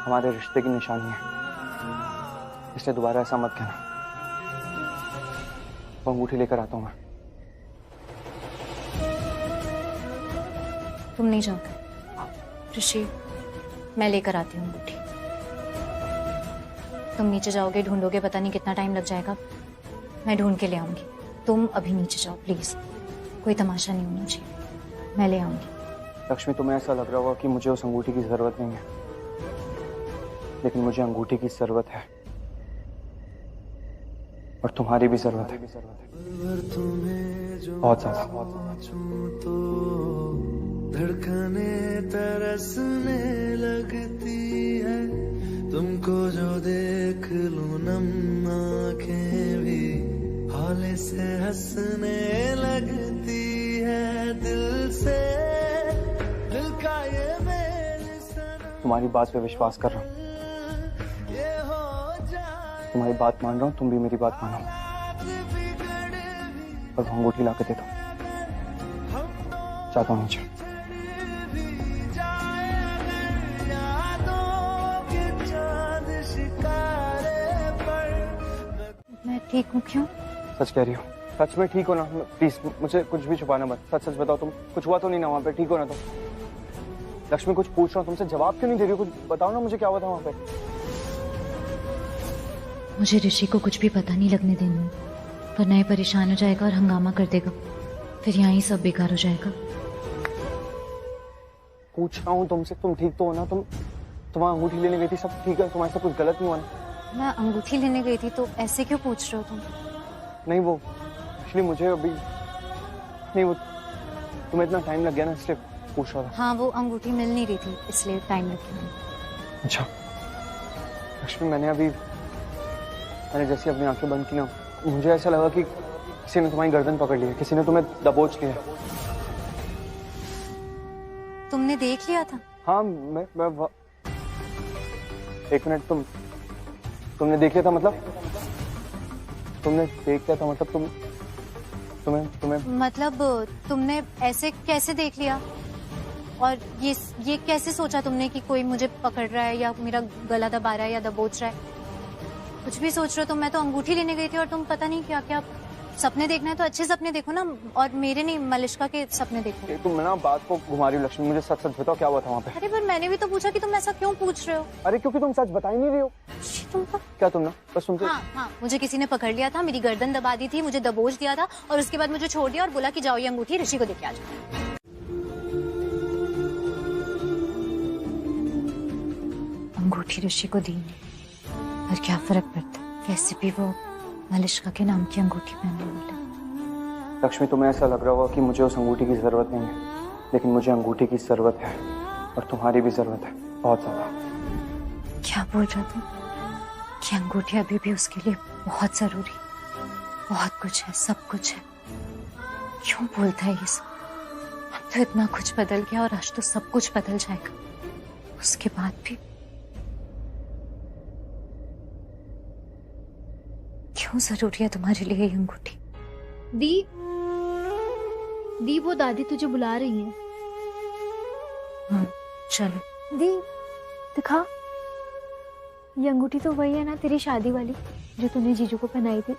हमारे रिश्ते की निशानी है, इसलिए दोबारा ऐसा मत कहना। वो अंगूठी लेकर आता हूँ मैं। तुम नहीं जाओगे ऋषि, मैं लेकर आती हूँ अंगूठी। तुम नीचे जाओगे, ढूंढोगे, पता नहीं कितना टाइम लग जाएगा, मैं ढूंढ के ले आऊंगी। तुम अभी नीचे जाओ प्लीज, कोई तमाशा नहीं होना चाहिए, मैं ले आऊंगी। लक्ष्मी तुम्हें ऐसा लग रहा होगा कि मुझे उस अंगूठी की जरूरत नहीं है, लेकिन मुझे अंगूठी की जरूरत है, और तुम्हारी भी जरूरत है, बहुत ज्यादा। धड़कने तरसने लगती है, तुमको जो देख लूं नम आंखें भी हौले से हंसने लगती है, दिल से दिल का ये मेल सनम। तुम्हारी बात पे विश्वास कर रहा हूँ, तुम्हारी बात मान रहा हूँ, तुम भी मेरी बात मानो, और अंगूठी ला के देता हूँ। जाता हूँ नीचे। मैं ठीक हूँ। क्यों? सच कह रही हो? सच में ठीक हो ना? प्लीज मुझे कुछ भी छुपाना मत, सच सच बताओ, तुम कुछ हुआ तो नहीं ना वहाँ पे? ठीक हो ना तुम? लक्ष्मी कुछ पूछ रहा हूँ तुमसे, जवाब क्यों नहीं दे रही हो? कुछ बताओ ना मुझे, क्या हुआ था वहाँ पे? मुझे ऋषि को कुछ भी पता नहीं लगने देना, वरना ये परेशान हो जाएगा और हंगामा कर देगा, फिर यहाँ ही सब बेकार हो जाएगा। पूछ रहा हूँ तुमसे, तुम ठीक तो हो ना? तुम वहाँ अंगूठी लेने गई थी, सब ठीक है? तुम्हारे साथ कुछ गलत नहीं हुआ ना? मैं अंगूठी लेने गई थी तो ऐसे क्यों पूछ रहे हो तुम? नहीं वो एक्चुअली मुझे अभी नहीं, वो तुम्हें इतना टाइम लग गया ना इसलिए पूछ रहा था। हाँ, वो अंगूठी मिल नहीं रही थी इसलिए टाइम लग गया। अच्छा लक्ष्मी, मैंने जैसे अपनी आंखें बंद की ना, मुझे ऐसा लगा कि किसी ने तुम्हारी गर्दन पकड़ ली है, किसी ने तुम्हें दबोच लिया। तुमने देख लिया था? हाँ मैं एक मिनट, तुमने देख लिया था मतलब? तुमने देख लिया था मतलब तुम्हें मतलब तुमने ऐसे कैसे देख लिया? और ये कैसे सोचा तुमने कि कोई मुझे पकड़ रहा है या मेरा गला दबा रहा है या दबोच रहा है? कुछ भी सोच रहे हो तुम। मैं तो अंगूठी लेने गई थी और तुम पता नहीं क्या क्या सपने देखना है तो अच्छे सपने देखो ना, और मेरे नहीं, मलिष्का के सपने देखो। तुम ना बात को घुमा रही हो लक्ष्मी, मुझे सच सच बताओ क्या हुआ था वहाँ पे? अरे पर मैंने भी तो पूछा कि तुम ऐसा क्यों पूछ रहे हो? अरे क्योंकि तुम सच बता ही नहीं रही हो। क्या तुम ना बस तुमसे? हाँ, मुझे किसी ने पकड़ लिया था, मेरी गर्दन दबा दी थी, मुझे दबोच दिया था और उसके बाद मुझे छोड़ दिया और बोला कि जाओ ये अंगूठी ऋषि को देके आ जाओ। अंगूठी ऋषि को दी और क्या फर्क पड़ता? वैसे भी वो मलिष्का के नाम की अंगूठी पहनने वाला। लक्ष्मी तुम्हें ऐसा लग रहा होगा कि मुझे उस अंगूठी की जरूरत नहीं है, लेकिन मुझे अंगूठी की जरूरत है और तुम्हारी भी जरूरत है, बहुत ज्यादा। क्या बोल रहा था? कि अंगूठी अभी भी उसके लिए बहुत जरूरी, बहुत कुछ है, सब कुछ है। क्यों बोलता है ये सब? अब तो इतना कुछ बदल गया और आज तो सब कुछ बदल जाएगा। उसके बाद भी क्यों जरूरी है तुम्हारे लिए ये अंगूठी? दी वो दादी तुझे बुला रही है। हाँ चलो। दी दिखा, ये अंगूठी तो वही है ना तेरी शादी वाली जो तूने जीजू को पहनाई थी।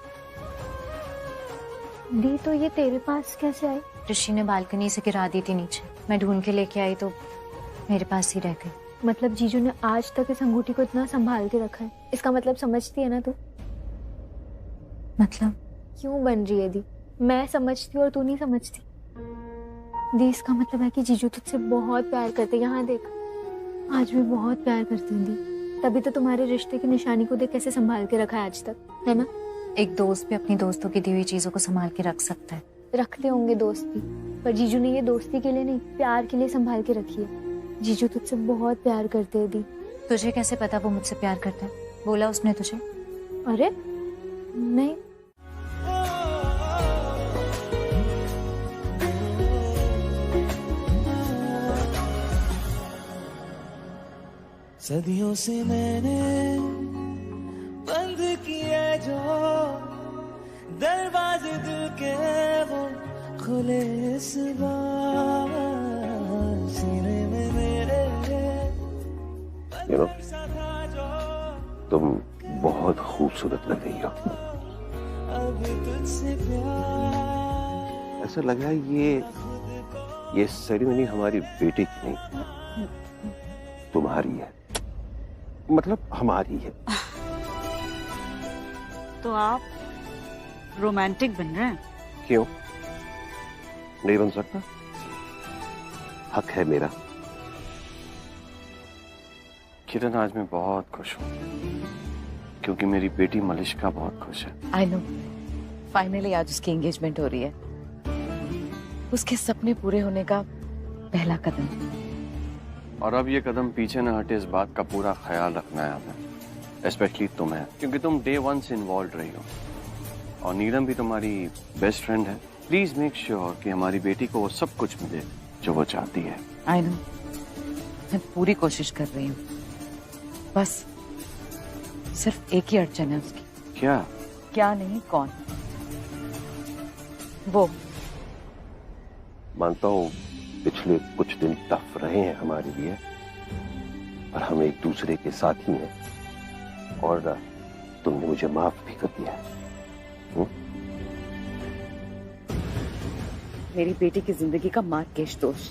दी तो ये तेरे पास कैसे आई? ऋषि ने बालकनी से गिरा दी थी नीचे, मैं ढूंढ के लेके आई तो मेरे पास ही रह गई। मतलब जीजू ने आज तक इस अंगूठी को इतना संभाल के रखा है, इसका मतलब समझती है ना तू? मतलब क्यों बन रही है दी? मैं समझती और तू नहीं समझती। दी इसका मतलब है कि जीजू तुझसे बहुत प्यार करते। यहाँ देख, आज भी बहुत प्यार करते हैं दी, तभी तो तुम्हारे रिश्ते की निशानी को देख कैसे संभाल के रखा है आज तक, है ना? एक दोस्त भी अपनी दोस्तों की दी हुई चीजों को संभाल के रख सकता है। रखते होंगे दोस्त भी, पर जीजू ने ये दोस्ती के लिए नहीं, प्यार के लिए संभाल के रखी है। जीजू तुझसे बहुत प्यार करते हैं दी। तुझे कैसे पता वो मुझसे प्यार करता है? बोला उसने तुझे? अरे नहीं। सदियों से मैंने बंद किए जो दरवाजे दिल के, वो खुले इस बार सीने में मेरे। तुम बहुत खूबसूरत लग रही हो। अभी तुझसे प्यार। ऐसा लग रहा है ये सेरेमनी हमारी बेटी की नहीं, तुम्हारी है, मतलब हमारी है। तो आप रोमांटिक बन रहे हैं? क्यों नहीं बन सकता? हक है मेरा। किरण, आज मैं बहुत खुश हूँ क्योंकि मेरी बेटी मलिष्का बहुत खुश है। आई नो, फाइनली आज उसकी एंगेजमेंट हो रही है। उसके सपने पूरे होने का पहला कदम। और अब ये कदम पीछे न हटे, इस बात का पूरा ख्याल रखना है हमें, स्पेशली तुम्हें, क्योंकि तुम डे 1 से इन्वॉल्व रही हो और नीलम भी तुम्हारी बेस्ट फ्रेंड है। प्लीज मेक श्योर कि हमारी बेटी को वो सब कुछ मिले जो वो चाहती है। आई नो, मैं पूरी कोशिश कर रही हूँ, बस सिर्फ एक ही अड़चन है उसकी। क्या नहीं, कौन? वो। मानता हूँ पिछले कुछ दिन टफ रहे हैं हमारे लिए, पर हम एक दूसरे के साथ ही हैं और तुमने मुझे माफ भी कर दिया है। मेरी बेटी की जिंदगी का मार्केश दोष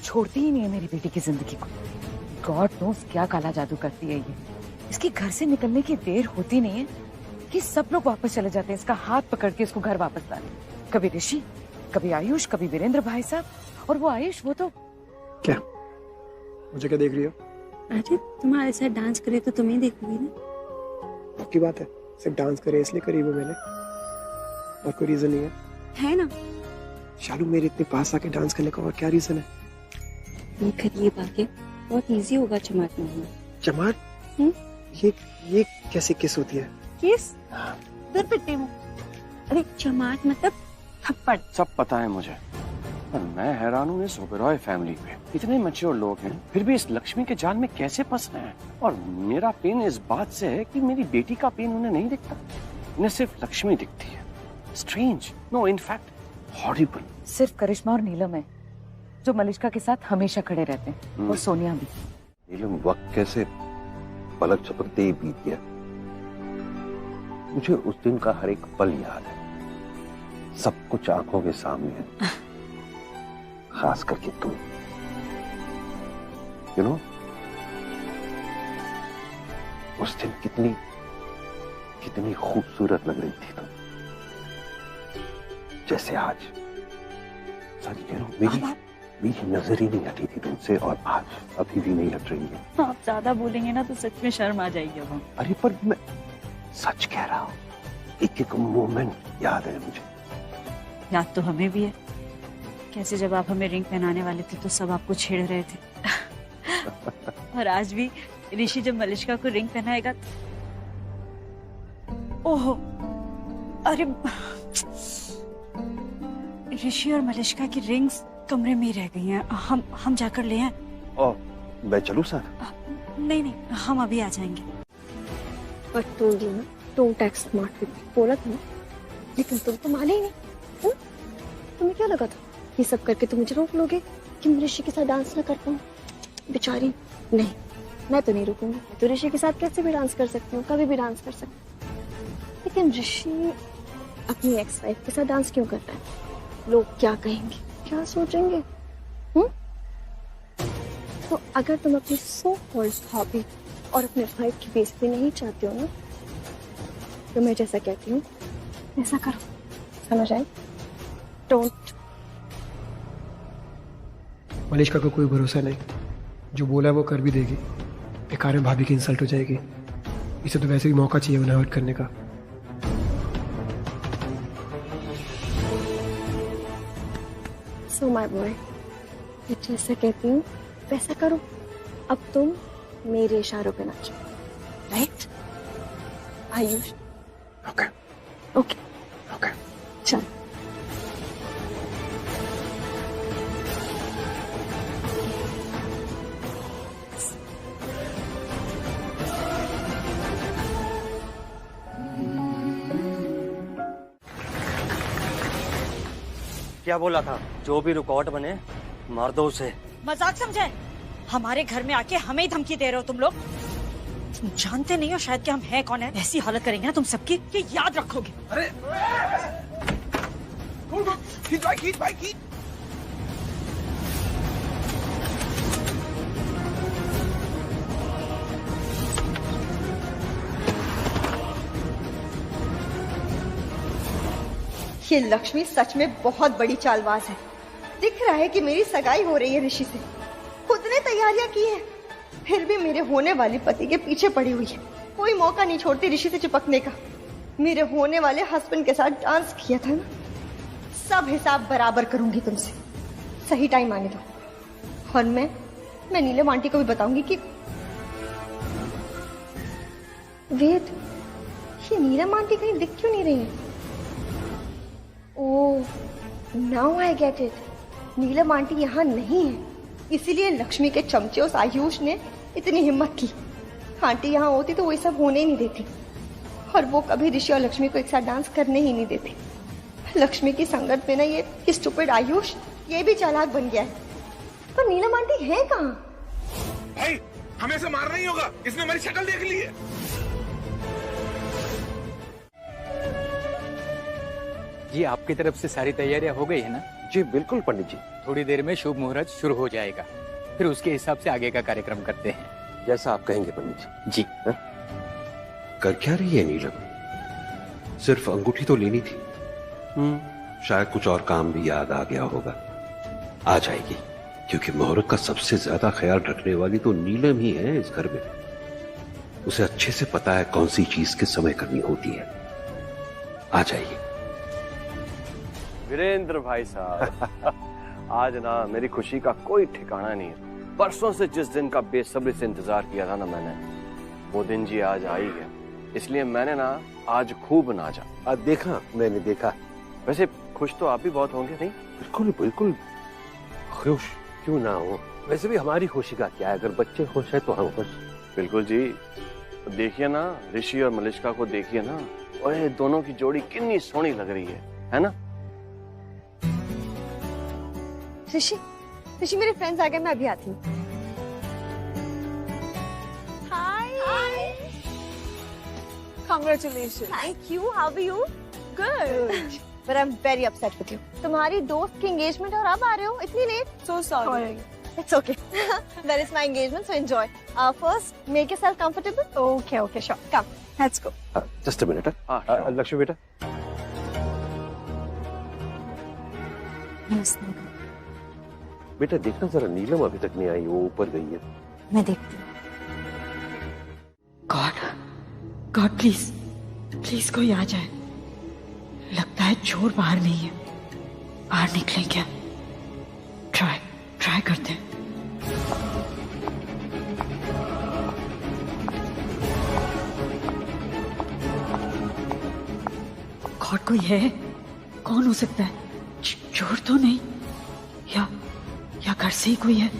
छोड़ती ही नहीं है मेरी बेटी की जिंदगी को। गॉड नोस क्या काला जादू करती है ये। इसकी घर से निकलने की देर होती नहीं है कि सब लोग वापस चले जाते हैं इसका हाथ पकड़ के इसको घर वापस लाने। कभी ऋषि, कभी आयुष, कभी वीरेंद्र भाई साहब, और वो आयुष वो तो क्या मुझे क्या देख रही हो? अरे तुम्हारे साथ डांस करे तो तुम्हें देखूंगी ना। आपकी बात है, सिर्फ डांस करे इसलिए करी वो मैंने, और कोई रीजन नहीं है ना? शालू मेरे इतने पास आके डांस करने का और क्या रीजन है? ये करिए भाग्य, बहुत इजी होगा चमाट मारना। चमाट? ये कैसी किस होती है? किस? दूर पिट्टी हूँ। अरे चमाट मतलब थप्पड़। सब पता है मुझे, पर मैं हैरान हूँ इस ओबेरॉय फैमिली पे। इतने मैच्योर लोग हैं, फिर भी इस लक्ष्मी के जाल में कैसे फंस रहे हैं। और मेरा पेन इस बात से है कि मेरी बेटी का पेन उन्हें नहीं दिखता, उन्हें सिर्फ लक्ष्मी दिखती है। Strange, no in fact horrible. सिर्फ करिश्मा और नीलम है जो मलिष्का के साथ हमेशा खड़े रहते हैं, और सोनिया भी। नीलम वक्त कैसे पलक झपकते ही बीत गया। मुझे उस दिन का हर एक पल याद है, सब कुछ आंखों के सामने है, खास करके तुम। यू नो, उस दिन कितनी खूबसूरत लग रही थी तुम, जैसे आज। सच कह रहा हूं, मेरी नजर ही नहीं हटी थी तुमसे, और आज अभी भी नहीं हट रही है। आप ज्यादा बोलेंगे ना तो सच में शर्म आ जाएगी अब। अरे पर मैं सच कह रहा हूँ, एक एक मोमेंट याद है मुझे। याद तो हमें भी है, कैसे जब आप हमें रिंग पहनाने वाले थे तो सब आपको छेड़ रहे थे। और आज भी ऋषि जब मलिष्का को रिंग पहनाएगा, ओहो, अरे ऋषि और मलिष्का की रिंग्स कमरे में ही रह गई हैं। हम जाकर ले आए। ओ, मैं चलूं सर? नहीं, हम अभी आ जाएंगे। पर तुम टैक्स स्मार्ट बोला था ना, लेकिन तुम तो माने ही नहीं। तुम्हें क्या लगा था ये सब करके तुम मुझे रोक लोगे कि मैं ऋषि के साथ डांस ना कर पाऊँ? बेचारी, नहीं, मैं तो नहीं रुकूंगी। तो ऋषि के साथ कैसे भी डांस कर सकती हूँ, कभी भी डांस कर सकती हूँ। लेकिन ऋषि अपनी एक्स वाइफ के साथ डांस क्यों कर रहा है? लोग क्या कहेंगे, क्या सोचेंगे? तो अगर तुम अपनी सो कॉल्ड हॉबी और अपने भाई की बेइज्जती नहीं चाहते हो ना, तो मैं जैसा कहती हूँ ऐसा करो, समझ आए? डोंट। मलिष्का का कोई भरोसा नहीं, जो बोला वो कर भी देगी। बेकार में भाभी की इंसल्ट हो जाएगी। इसे तो वैसे भी मौका चाहिए उन्हें हर्ट करने का। सो माय बॉय, मैं जैसा कहती हूँ वैसा करो। अब तुम मेरे इशारों पे नाचो, राइट? आयुष? ओके चल। क्या बोला था? जो भी रुकावट बने मार दो उसे। मजाक समझे? हमारे घर में आके हमें ही धमकी दे रहे हो तुम लोग। तुम जानते नहीं हो शायद कि हम हैं कौन है। ऐसी हालत करेंगे ना तुम सबकी कि याद रखोगे। अरे खींच भाई। ये लक्ष्मी सच में बहुत बड़ी चालबाज है। दिख रहा है कि मेरी सगाई हो रही है ऋषि से, खुद ने तैयारियां की है, फिर भी मेरे होने वाले पति के पीछे पड़ी हुई है। कोई मौका नहीं छोड़ती ऋषि से चिपकने का। मेरे होने वाले हस्बैंड के साथ डांस किया था ना, सब हिसाब बराबर करूंगी तुमसे। सही टाइम आने दो, और मैं नीलम आंटी को भी बताऊंगी कि वेट, ये नीलम आंटी कहीं दिख क्यों नहीं रही है? Oh, now I get it. Neelam aunty यहाँ नहीं है, इसीलिए लक्ष्मी के चमचे उस आयुष ने इतनी हिम्मत की। आंटी यहाँ होती तो वो ये सब होने ही नहीं देती, और वो कभी ऋषि और लक्ष्मी को एक साथ डांस करने ही नहीं देती। लक्ष्मी की संगत में ना ये स्टूपिड आयुष ये भी चालाक बन गया है। पर नीलम आंटी है कहाँ? भाई हमें इसे मारना ही होगा, इसने हमारी शक्ल देख ली है। जी आपकी तरफ से सारी तैयारियां हो गई है ना? जी बिल्कुल पंडित जी। थोड़ी देर में शुभ मुहूर्त शुरू हो जाएगा, फिर उसके हिसाब से आगे का कार्यक्रम करते हैं। जैसा आप कहेंगे पंडित जी। कर क्या रही है नीलम? सिर्फ अंगूठी तो लेनी थी। शायद कुछ और काम भी याद आ गया होगा। आ जाएगी, क्योंकि मुहूर्त का सबसे ज्यादा ख्याल रखने वाली तो नीलम ही है इस घर में। उसे अच्छे से पता है कौन सी चीज किस समय करनी होती है। आ जाइए। वीरेंद्र भाई साहब, आज ना मेरी खुशी का कोई ठिकाना नहीं है। परसों से जिस दिन का बेसब्री से इंतजार किया था ना मैंने, वो दिन जी आज आ ही गया। इसलिए मैंने ना आज खूब नाचा। देखा, मैंने देखा। वैसे खुश तो आप भी बहुत होंगे नहीं? बिल्कुल बिल्कुल खुश क्यों ना हो। वैसे भी हमारी खुशी का क्या है, अगर बच्चे खुश है तो हम खुश। बिल्कुल जी। देखिए ना, ऋषि और मलिष्का को देखिए ना, और ये दोनों की जोड़ी कितनी सोहनी लग रही है ना? ऋषि मेरे फ्रेंड्स आ गए, मैं अभी आती हूँ। हाय। Congratulations. Thank you. How are you? Good. But I'm very upset with you. तुम्हारी दोस्त की engagement और अब आ रहे हो इतनी late? So sorry. It's okay. That is my engagement, so enjoy. First, make yourself comfortable. Okay, sure. Come, let's go. Just a minute. Lakshmi बेटा। बेटा देखना जरा, नीलम अभी तक नहीं आई, वो ऊपर गई है। मैं देखती हूँ। गॉड प्लीज कोई आ जाए। लगता है चोर बाहर नहीं है। बाहर निकले क्या? ट्राई करते हैं। गॉड कोई है? कौन हो सकता है? चोर तो नहीं, या घर से ही कोई है?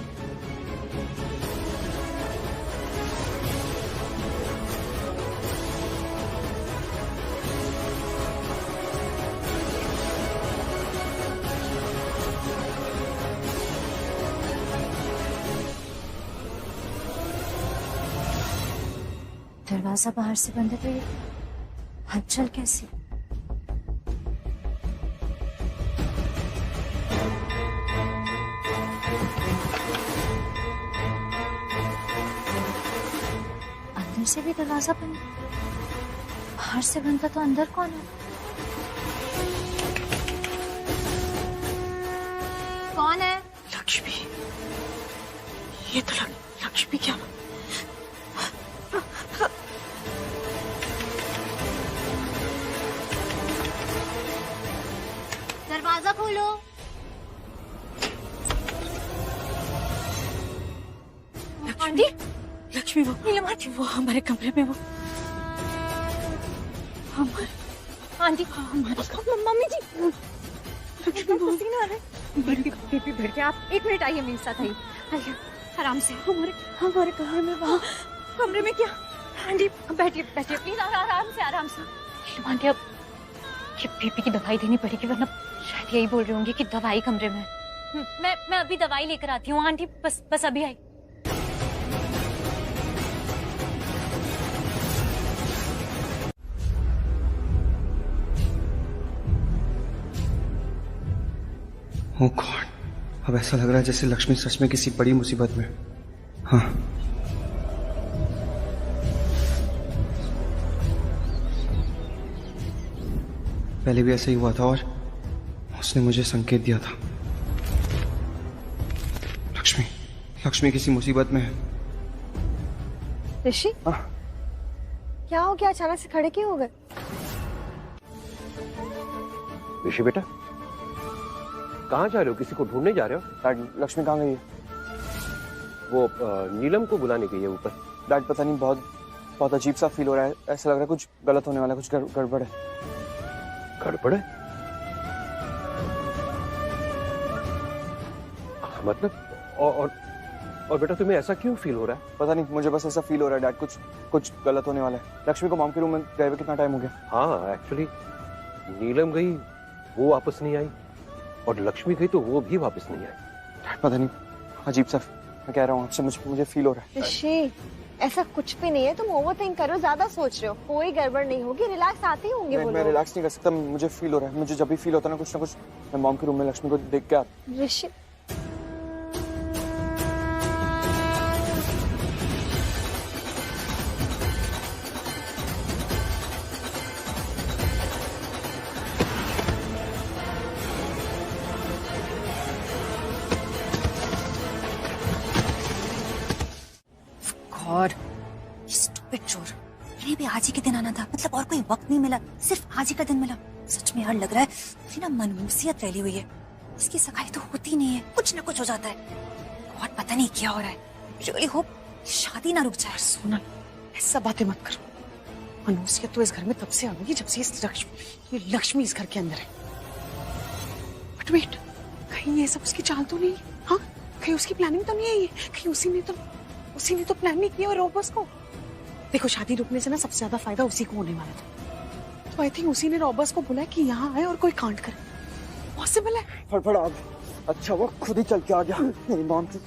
दरवाजा बाहर से बंद है तो ये हलचल कैसी? अंदर से भी दरवाजा बंद, बाहर से बंद था तो अंदर कौन है? कौन है? लक्ष्मी। ये तो लक्ष्मी क्या? दरवाजा खोलो। आंटी, लक्ष्मी वो नीलम आंटी, वो हमारे कमरे में, वो हमारे आंटी, मम्मी जी, लक्ष्मी पसीना आ रहा है। बेबी बैठ के, आप 1 मिनट आइए मेरे साथ। आइए आराम से। हमारे कमरे में, वहाँ कमरे में क्या? आंटी बैठिए प्लीज, आराम से। आंटी अब ये बीपी की दवाई देनी पड़ेगी, वरना शायद यही बोल रही होंगी कि दवाई कमरे में। मैं अभी दवाई लेकर आती हूँ आंटी, बस अभी आई। ओह गॉड, अब ऐसा लग रहा है जैसे लक्ष्मी सच में किसी बड़ी मुसीबत में। हाँ, पहले भी ऐसा ही हुआ था और उसने मुझे संकेत दिया था। लक्ष्मी किसी मुसीबत में है। ऋषि, क्या हो गया? अचानक से खड़े क्यों हो गए? ऋषि बेटा, कहाँ जा रहे हो? किसी को ढूंढने जा रहे हो? डैड, लक्ष्मी कहाँ गई है? वो नीलम को बुलाने गई है ऊपर। डैड, पता नहीं, बहुत अजीब सा फील हो रहा है। ऐसा लग रहा है कुछ गलत होने वाला है, कुछ गड़बड़ है। गड़बड़ है? मतलब और बेटा तुम्हें ऐसा क्यों फील हो रहा है? पता नहीं, मुझे बस ऐसा फील हो रहा है डैड, कुछ गलत होने वाला है। लक्ष्मी को मॉम के रूम में गए हुए कितना टाइम हो गया? हाँ, एक्चुअली नीलम गई, वो वापस नहीं आई, और लक्ष्मी गई तो वो भी वापस नहीं आई। पता नहीं, अजीब सा मैं कह रहा हूँ आपसे, मुझे फील हो रहा है। ऋषि, ऐसा कुछ भी नहीं है, तुम ओवर थिंक करो, ज्यादा सोच रहे हो, कोई गड़बड़ नहीं होगी, रिलैक्स आते ही होंगे वो लोग। मैं रिलैक्स नहीं कर सकता, मुझे फील हो रहा है। मुझे जब भी फील होता है ना कुछ, मैं मॉम के रूम में लक्ष्मी को देख के आता। ऋषि, गॉड, स्टूपिड चोर, इन्हें भी आज ही के दिन आना था, मतलब और कोई वक्त नहीं मिला, सिर्फ आज ही का दिन मिला। सच में यार लग रहा है कि ना मनहूसियत फैली हुई है, इसकी सगाई तो होती नहीं है, कुछ ना कुछ हो जाता है। गॉड, पता नहीं क्या हो रहा है। रियली होप शादी ना रुक जाए। सोनल, ऐसा बातें मत करो। मनहूसियत तो इस घर में तब से आ गई जब से ये लक्ष्मी इस घर के अंदर है। बट वेट, कहीं ये सब उसकी चाल तो नहीं? हाँ, कहीं उसकी प्लानिंग तो नहीं है ये? कहीं उसी ने तो प्लान नहीं किया रॉबर्स को। देखो, शादी रुकने से ना सबसे ज्यादा फायदा उसी को होने वाला था, तो आई थिंक उसी ने रॉबर्स को बुलाया कि यहाँ आए और कोई कांड करे। पॉसिबल है। फड़फड़ आ गया, अच्छा वो खुद ही चल के आ गया। मेरी मॉम की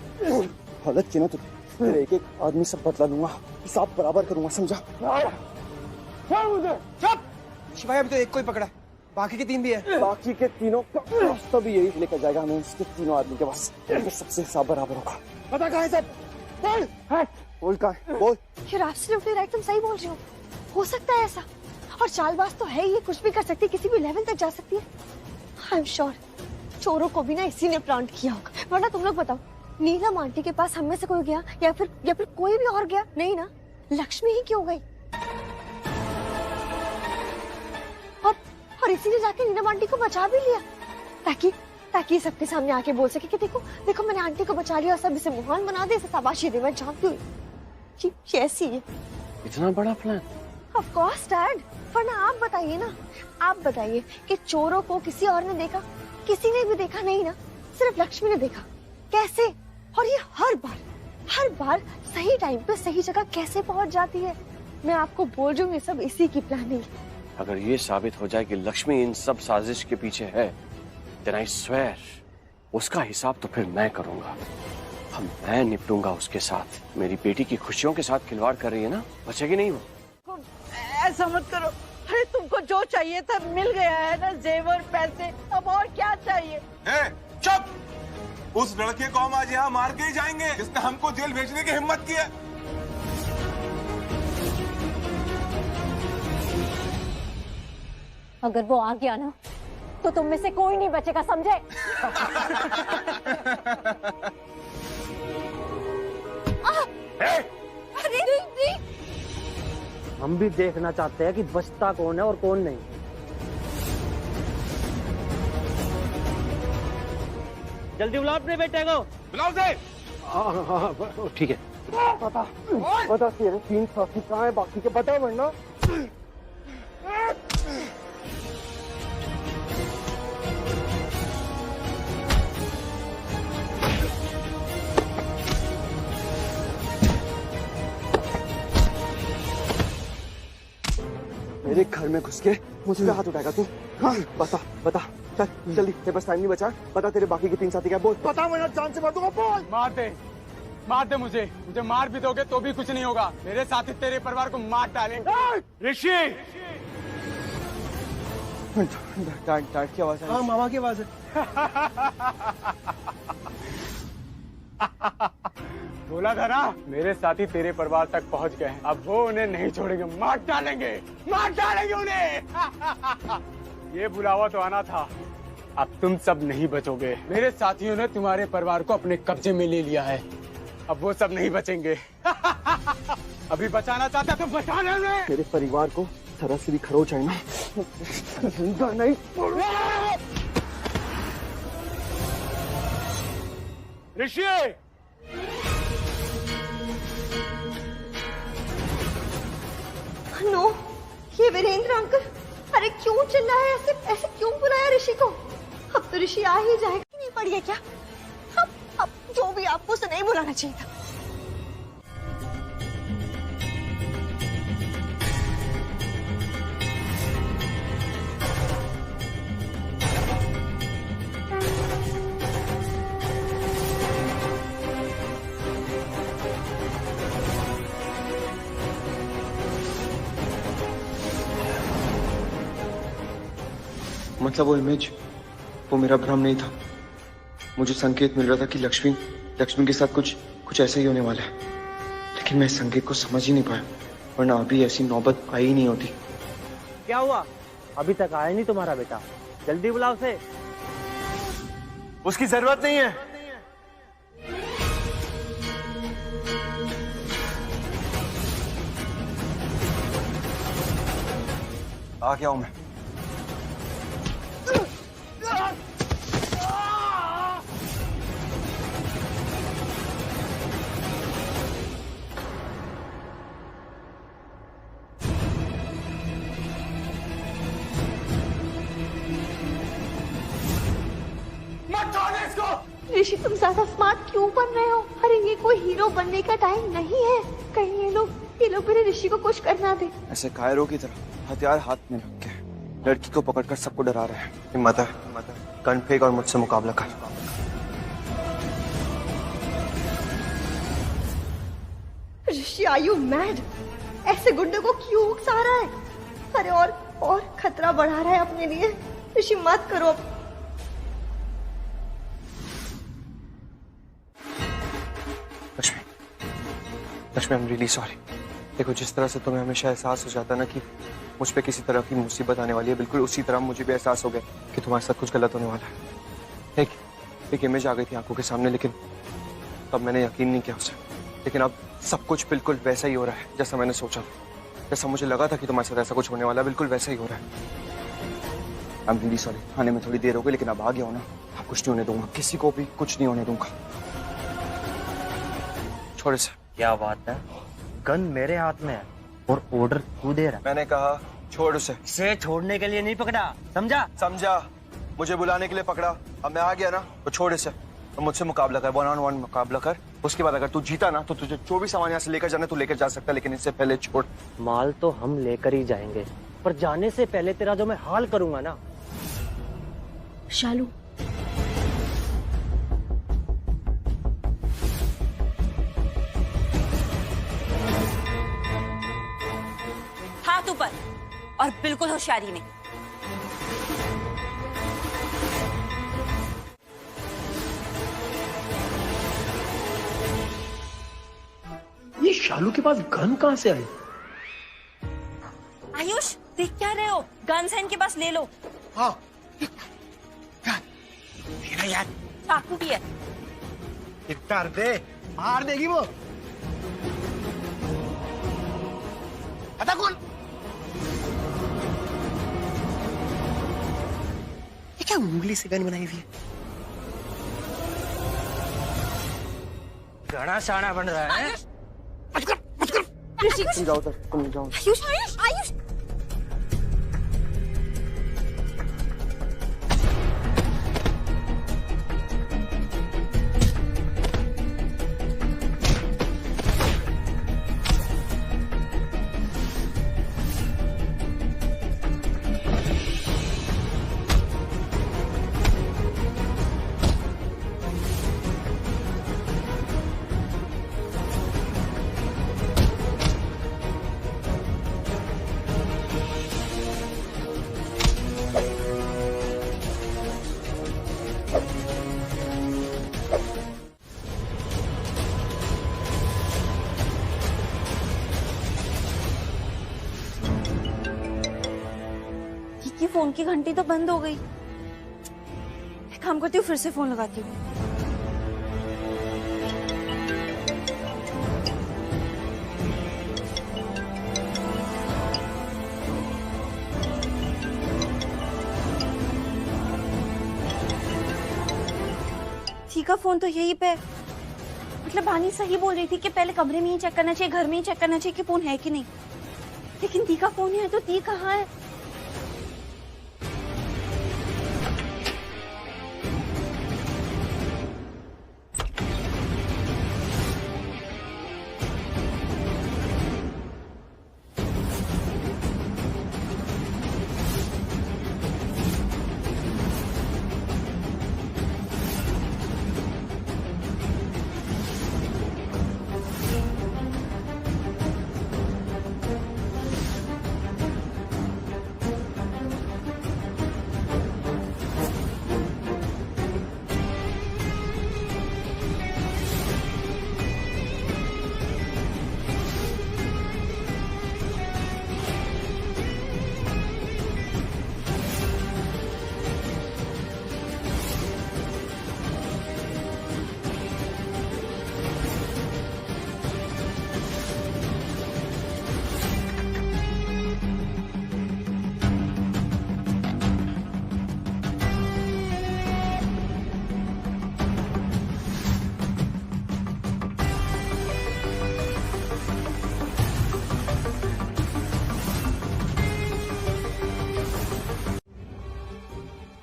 हालत की ना तो फिर एक एक आदमी सब बदला लूंगा, हिसाब बराबर करूंगा, समझा? चुप! शिवाय, अभी तो एक को ही पकड़ा है, बाकी के 3 भी है। बाकी के तीनों रास्ता भी यही लेकर जाएगा हमें, उसके तीनों आदमी के पास सबसे हिसाब बराबर होगा। पता कहाँ है सब? बोल कहाँ है? बोल। You're absolutely right, तुम सही बोल रहे हो सकता है ऐसा, और चालबाज तो है, ये कुछ भी कर सकती है, किसी भी लेवल तक जा सकती है। आई एम श्योर चोरों को भी ना इसी ने प्लांट किया होगा, वरना तुम लोग बताओ, नीलम आंटी के पास हम में से कोई गया या फिर कोई भी और गया? नहीं ना, लक्ष्मी ही क्यों गई? और इसी ने जाके नीलम आंटी को बचा भी लिया, ताकि सबके सामने आके बोल सके कि देखो मैंने आंटी को बचा लिया, और सब इसे महान बना दे, इसे शाबाशी दे। मैं जानती हूँ ये ऐसी है। इतना बड़ा प्लान? ऑफ कोर्स डैड, वरना आप बताइए ना, आप बताइए कि चोरों को किसी और ने देखा? किसी ने भी देखा नहीं ना, सिर्फ लक्ष्मी ने देखा। कैसे? और ये हर बार सही टाइम पे सही जगह कैसे पहुंच जाती है? मैं आपको बोल रही हूँ, ये सब इसी की प्लानिंग है। अगर ये साबित हो जाए कि लक्ष्मी इन सब साजिश के पीछे है, then I swear, उसका हिसाब तो फिर मैं करूंगा। मैं निपटूंगा उसके साथ। मेरी बेटी की खुशियों के साथ खिलवाड़ कर रही है ना, बचेगी नहीं वो। ऐसा मत करो, अरे तुमको जो चाहिए था मिल गया है ना, जेवर, पैसे, अब और क्या चाहिए? चुप! उस लड़के को हम आज यहाँ मार के ही जाएंगे जिसने हमको जेल भेजने की हिम्मत की है। अगर वो आ गया ना तो तुम में से कोई नहीं बचेगा, समझे? हम भी देखना चाहते हैं कि बचता कौन है और कौन नहीं। जल्दी बुलाओ अपने बेटे को। बुलाओ से। हाँ, ठीक है। बता तेरे 3 साथी कहाँ है, बाकी के बता, वरना मेरे घर में घुस के मुझ पे हाथ उठाएगा तू? हाँ, बता चल जल्दी, तेरे पास टाइम नहीं बचा। बता तेरे बाकी के 3 साथी क्या? बोल, बता, मैं जान से मार दूंगा। बोल। मार दे मुझे मार भी दोगे तो भी कुछ नहीं होगा। मेरे साथी तेरे परिवार को मार डालेंगे। ऋषि, डैड की आवाज है। हाँ, मामा की आवाज है। बोला था ना, मेरे साथी तेरे परिवार तक पहुंच गए हैं, अब वो उन्हें नहीं छोड़ेंगे, मार डालेंगे उन्हें। ये बुलावा तो आना था, अब तुम सब नहीं बचोगे। मेरे साथियों ने तुम्हारे परिवार को अपने कब्जे में ले लिया है, अब वो सब नहीं बचेंगे। अभी बचाना चाहता तो बचा ले उन्हें। तेरे परिवार को जरा से भी खरोच है ना, जिंदा नहीं। ऋषि, नो, ये वीरेंद्र अंकल, अरे क्यों चिल्लाए ऐसे क्यों बुलाया ऋषि को? अब तो ऋषि आ ही जाएगा। नहीं पड़ी है क्या? अब जो भी, आपको उसे नहीं बुलाना चाहिए था। मतलब वो इमेज, वो मेरा भ्रम नहीं था। मुझे संकेत मिल रहा था कि लक्ष्मी के साथ कुछ ऐसा ही होने वाला है, लेकिन मैं इस संकेत को समझ ही नहीं पाया, वरना अभी ऐसी नौबत आई ही नहीं होती। क्या हुआ? अभी तक आया नहीं तुम्हारा बेटा? जल्दी बुलाओ उसे। उसकी जरूरत नहीं है। आ गया हूं मैं। ऋषि, तुम ज्यादा स्मार्ट क्यों बन रहे हो? अरे ये कोई हीरो बनने का टाइम नहीं है। कहीं ये लोग मेरे ऋषि को कुछ करना दे। ऐसे कायरों की तरह हथियार हाथ में रख के लड़की को पकड़कर सबको डरा रहे हैं। हिम्मत है, गन फेंक और मुझसे मुकाबला कर। ऋषि, आर यू मैड? ऐसे गुंडे को क्यों उकसा रहा है? अरे और खतरा बढ़ा रहा है अपने लिए। ऋषि मत करो। Lakshmi, I am really sorry. देखो, जिस तरह से तुम्हें हमेशा एहसास हो जाता है ना कि मुझ पे किसी तरह की मुसीबत आने वाली है, बिल्कुल उसी तरह मुझे भी एहसास हो गया कि तुम्हारे साथ कुछ गलत होने वाला है। एक इमेज आ गई थी आंखों के सामने, लेकिन तब मैंने यकीन नहीं किया उसे। लेकिन अब सब कुछ बिल्कुल वैसा ही हो रहा है जैसा मैंने सोचा था। जैसा मुझे लगा था कि तुम्हारे साथ ऐसा कुछ होने वाला है, बिल्कुल वैसा ही हो रहा है। I am really sorry. आने में थोड़ी देर हो गई, लेकिन अब आ गया हो ना, अब कुछ नहीं होने दूंगा, किसी को भी कुछ नहीं होने दूंगा। छोड़ इसे। क्या बात है? गन मेरे हाथ में है और ऑर्डर तू दे रहा है। मैंने कहा छोड़ उसे। इसे छोड़ने के लिए नहीं पकड़ा, समझा? मुझे बुलाने के लिए पकड़ा। अब मैं आ गया ना, तो छोड़ इसे और मुझसे मुकाबला कर, 1-on-1 मुकाबला कर। उसके बाद अगर तू जीता ना, तो तुझे जो भी सामान यहाँ से लेकर जाना तू लेकर जा सकता, लेकिन इससे पहले छोड़। माल तो हम लेकर ही जाएंगे, पर जाने से पहले तेरा जो मैं हाल करूंगा ना। शालू, हाथ ऊपर और बिल्कुल होशियारी नहीं। ये शालू के पास गन कहां से आई? आयुष, देख क्या रहे हो? गन्स है इनके पास, ले लो। हाँ। यार, चाकू भी है। कर दे, मार देगी वो। पता कौन? ये क्या उंगली से गन बनाई हुई है? घना शाना बन रहा है। तुम जाओ तक, तुम जाओ। आयुष, आयुष, आयुष। ये फोन की घंटी तो बंद हो गई। एक काम करती हूँ, फिर से फोन लगाती हूँ। का फोन तो यहीं पे, मतलब बानी सही बोल रही थी कि पहले कमरे में ही चेक करना चाहिए, घर में ही चेक करना चाहिए कि फोन है कि नहीं। लेकिन दी का फोन है तो दी कहाँ है?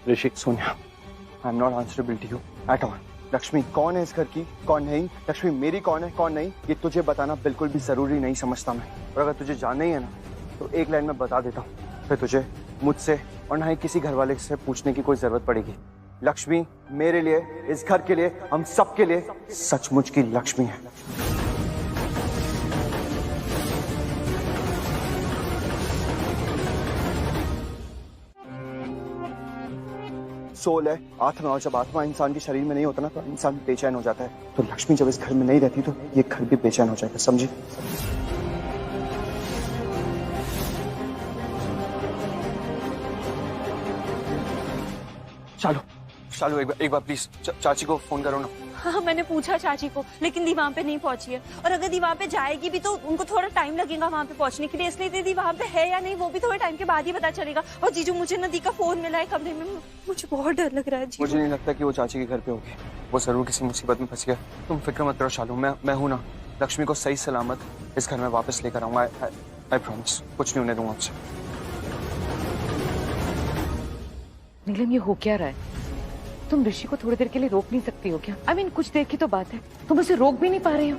Rishi, Sonia, I am not answerable to you at all. Lakshmi कौन है इस घर की, कौन नहीं, लक्ष्मी मेरी कौन है, कौन नहीं, ये तुझे बताना बिल्कुल भी जरूरी नहीं समझता मैं। और अगर तुझे जानना ही है ना, तो एक लाइन में बता देता हूँ, फिर तुझे मुझसे और ना ही किसी घर वाले से पूछने की कोई जरूरत पड़ेगी। लक्ष्मी मेरे लिए, इस घर के लिए, हम सब के लिए सचमुच की लक्ष्मी है। सोल है, आत्मा, और जब आत्मा इंसान के शरीर में नहीं होता ना, तो इंसान बेचैन हो जाता है। तो लक्ष्मी जब इस घर में नहीं रहती, तो ये घर भी बेचैन हो जाएगा, समझी? चलो चलो, एक बार प्लीज चाची को फोन करो ना। हाँ, मैंने पूछा चाची को, लेकिन दी वहाँ पे नहीं पहुंची है। और अगर दी वहाँ पे जाएगी भी तो उनको थोड़ा टाइम लगेगा वहाँ पे पहुंचने के लिए, इसलिए दीदी वहाँ पे है या नहीं वो भी थोड़े टाइम के बाद ही पता चलेगा। और जीजू, मुझे ना दी का फोन मिला है कमरे में, मुझे बहुत डर लग रहा है। मुझे नहीं लगता कि वो चाची के घर पे होगी, वो जरूर किसी मुसीबत में फंस गया। तुम फिक्र मत करो शालू, मैं हूँ ना। लक्ष्मी को सही सलामत इस घर में वापस लेकर आऊंगा, आई प्रॉमिस। कुछ नहीं होने दूंगा आपसे। नीलम, ये हो क्या रहा है? तुम ऋषि को थोड़ी देर के लिए रोक नहीं सकती हो क्या? आई मीन, कुछ देर की तो बात है, तुम उसे रोक भी नहीं पा रही हो।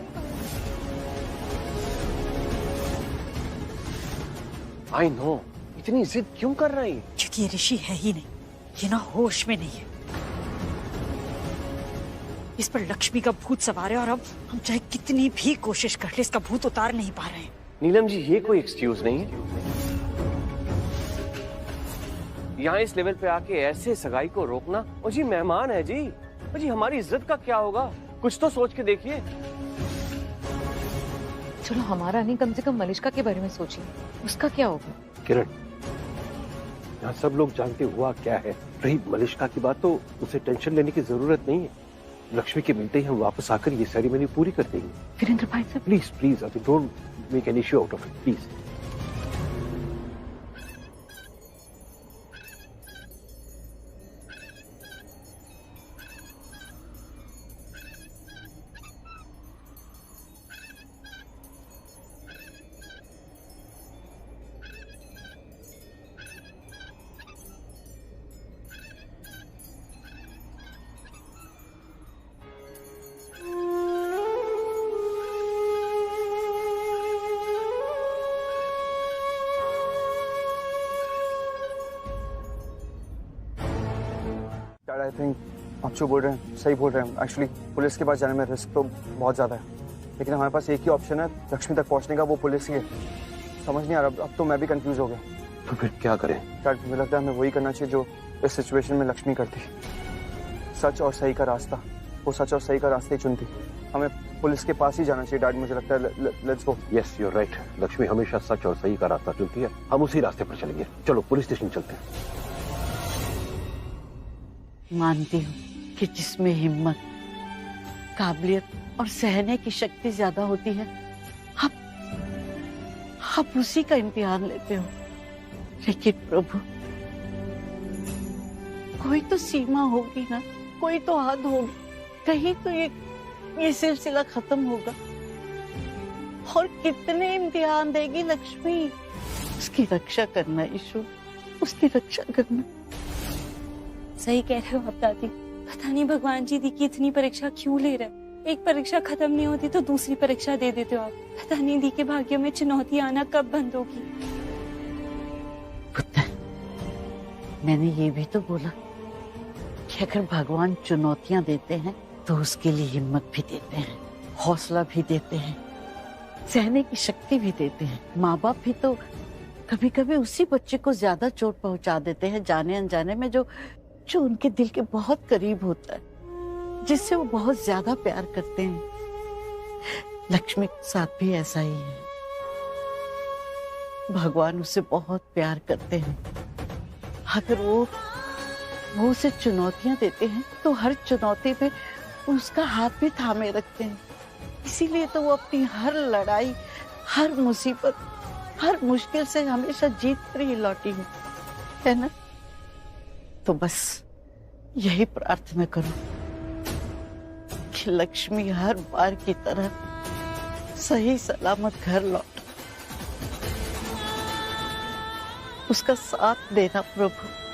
आई नो, इतनी जिद क्यों कर रही? क्योंकि ये ऋषि है ही नहीं, ये ना होश में नहीं है। इस पर लक्ष्मी का भूत सवार है और अब हम चाहे कितनी भी कोशिश कर ले, इसका भूत उतार नहीं पा रहे हैं। नीलम जी, ये कोई एक्सक्यूज नहीं है। यहाँ इस लेवल पे आके ऐसे सगाई को रोकना, और जी मेहमान है जी, और जी हमारी इज्जत का क्या होगा, कुछ तो सोच के देखिए। चलो हमारा नहीं, कम से कम मलिष्का के बारे में सोचिए, उसका क्या होगा? किरण, यहाँ सब लोग जानते हुआ क्या है। रही मलिष्का की बात, तो उसे टेंशन लेने की जरूरत नहीं है। लक्ष्मी के मिलते ही हम वापस आकर ये सेरेमनी पूरी कर देंगे। वीरेंद्र भाई साहब, प्लीज प्लीज, अभी don't make an issue out of it, please. I think आप जो बोल रहे हैं सही बोल रहे हैं। एक्चुअली पुलिस के पास जाने में रिस्क तो बहुत ज़्यादा है, लेकिन हमारे पास एक ही ऑप्शन है लक्ष्मी तक पहुंचने का, वो पुलिस ही है। समझ नहीं आ रहा, अब तो मैं भी कंफ्यूज हो गया। तो फिर क्या करें? डैड, मुझे लगता है हमें वही करना चाहिए जो इस सिचुएशन में लक्ष्मी करती, सच और सही का रास्ता। वो सच और सही का रास्ता ही चुनती। हमें पुलिस के पास ही जाना चाहिए डैड, मुझे लगता है। Let's go. Yes, you are right. Lakshmi हमेशा सच और सही का रास्ता चुनती है, हम उसी रास्ते पर चलेंगे। चलो पुलिस स्टेशन चलते हैं। मानती हूँ कि जिसमें हिम्मत, काबिलियत और सहने की शक्ति ज्यादा होती है, आप उसी का इम्तिहान लेते हो। लेकिन प्रभु, कोई तो सीमा होगी ना, कोई तो हद होगी, कहीं तो ये सिलसिला खत्म होगा। और कितने इम्तिहान देगी लक्ष्मी? उसकी रक्षा करना ईश्वर, उसकी रक्षा करना। सही कह रहे हो आप दादी, पता नहीं भगवान जी दी की इतनी परीक्षा क्यों ले रहे। एक परीक्षा खत्म नहीं होती तो दूसरी परीक्षा दे देते हो आप। पता नहीं दी के भाग्य में चुनौती आना कब बंद होगी। पुत्र, मैंने ये भी तो बोला कि अगर भगवान चुनौतियां देते हैं तो उसके लिए हिम्मत भी देते हैं, हौसला भी देते हैं, सहने की शक्ति भी देते हैं। माँ बाप भी तो कभी कभी उसी बच्चे को ज्यादा चोट पहुंचा देते हैं जाने अनजाने में, जो उनके दिल के बहुत करीब होता है, जिससे वो बहुत ज्यादा प्यार करते हैं। लक्ष्मी के साथ भी ऐसा ही है। भगवान उसे बहुत प्यार करते हैं। अगर वो उसे चुनौतियां देते हैं तो हर चुनौती पे उसका हाथ भी थामे रखते हैं। इसीलिए तो वो अपनी हर लड़ाई, हर मुसीबत, हर मुश्किल से हमेशा जीत कर ही लौटी है ना? तो बस यही प्रार्थना करो कि लक्ष्मी हर बार की तरह सही सलामत घर लौटे। उसका साथ देना प्रभु।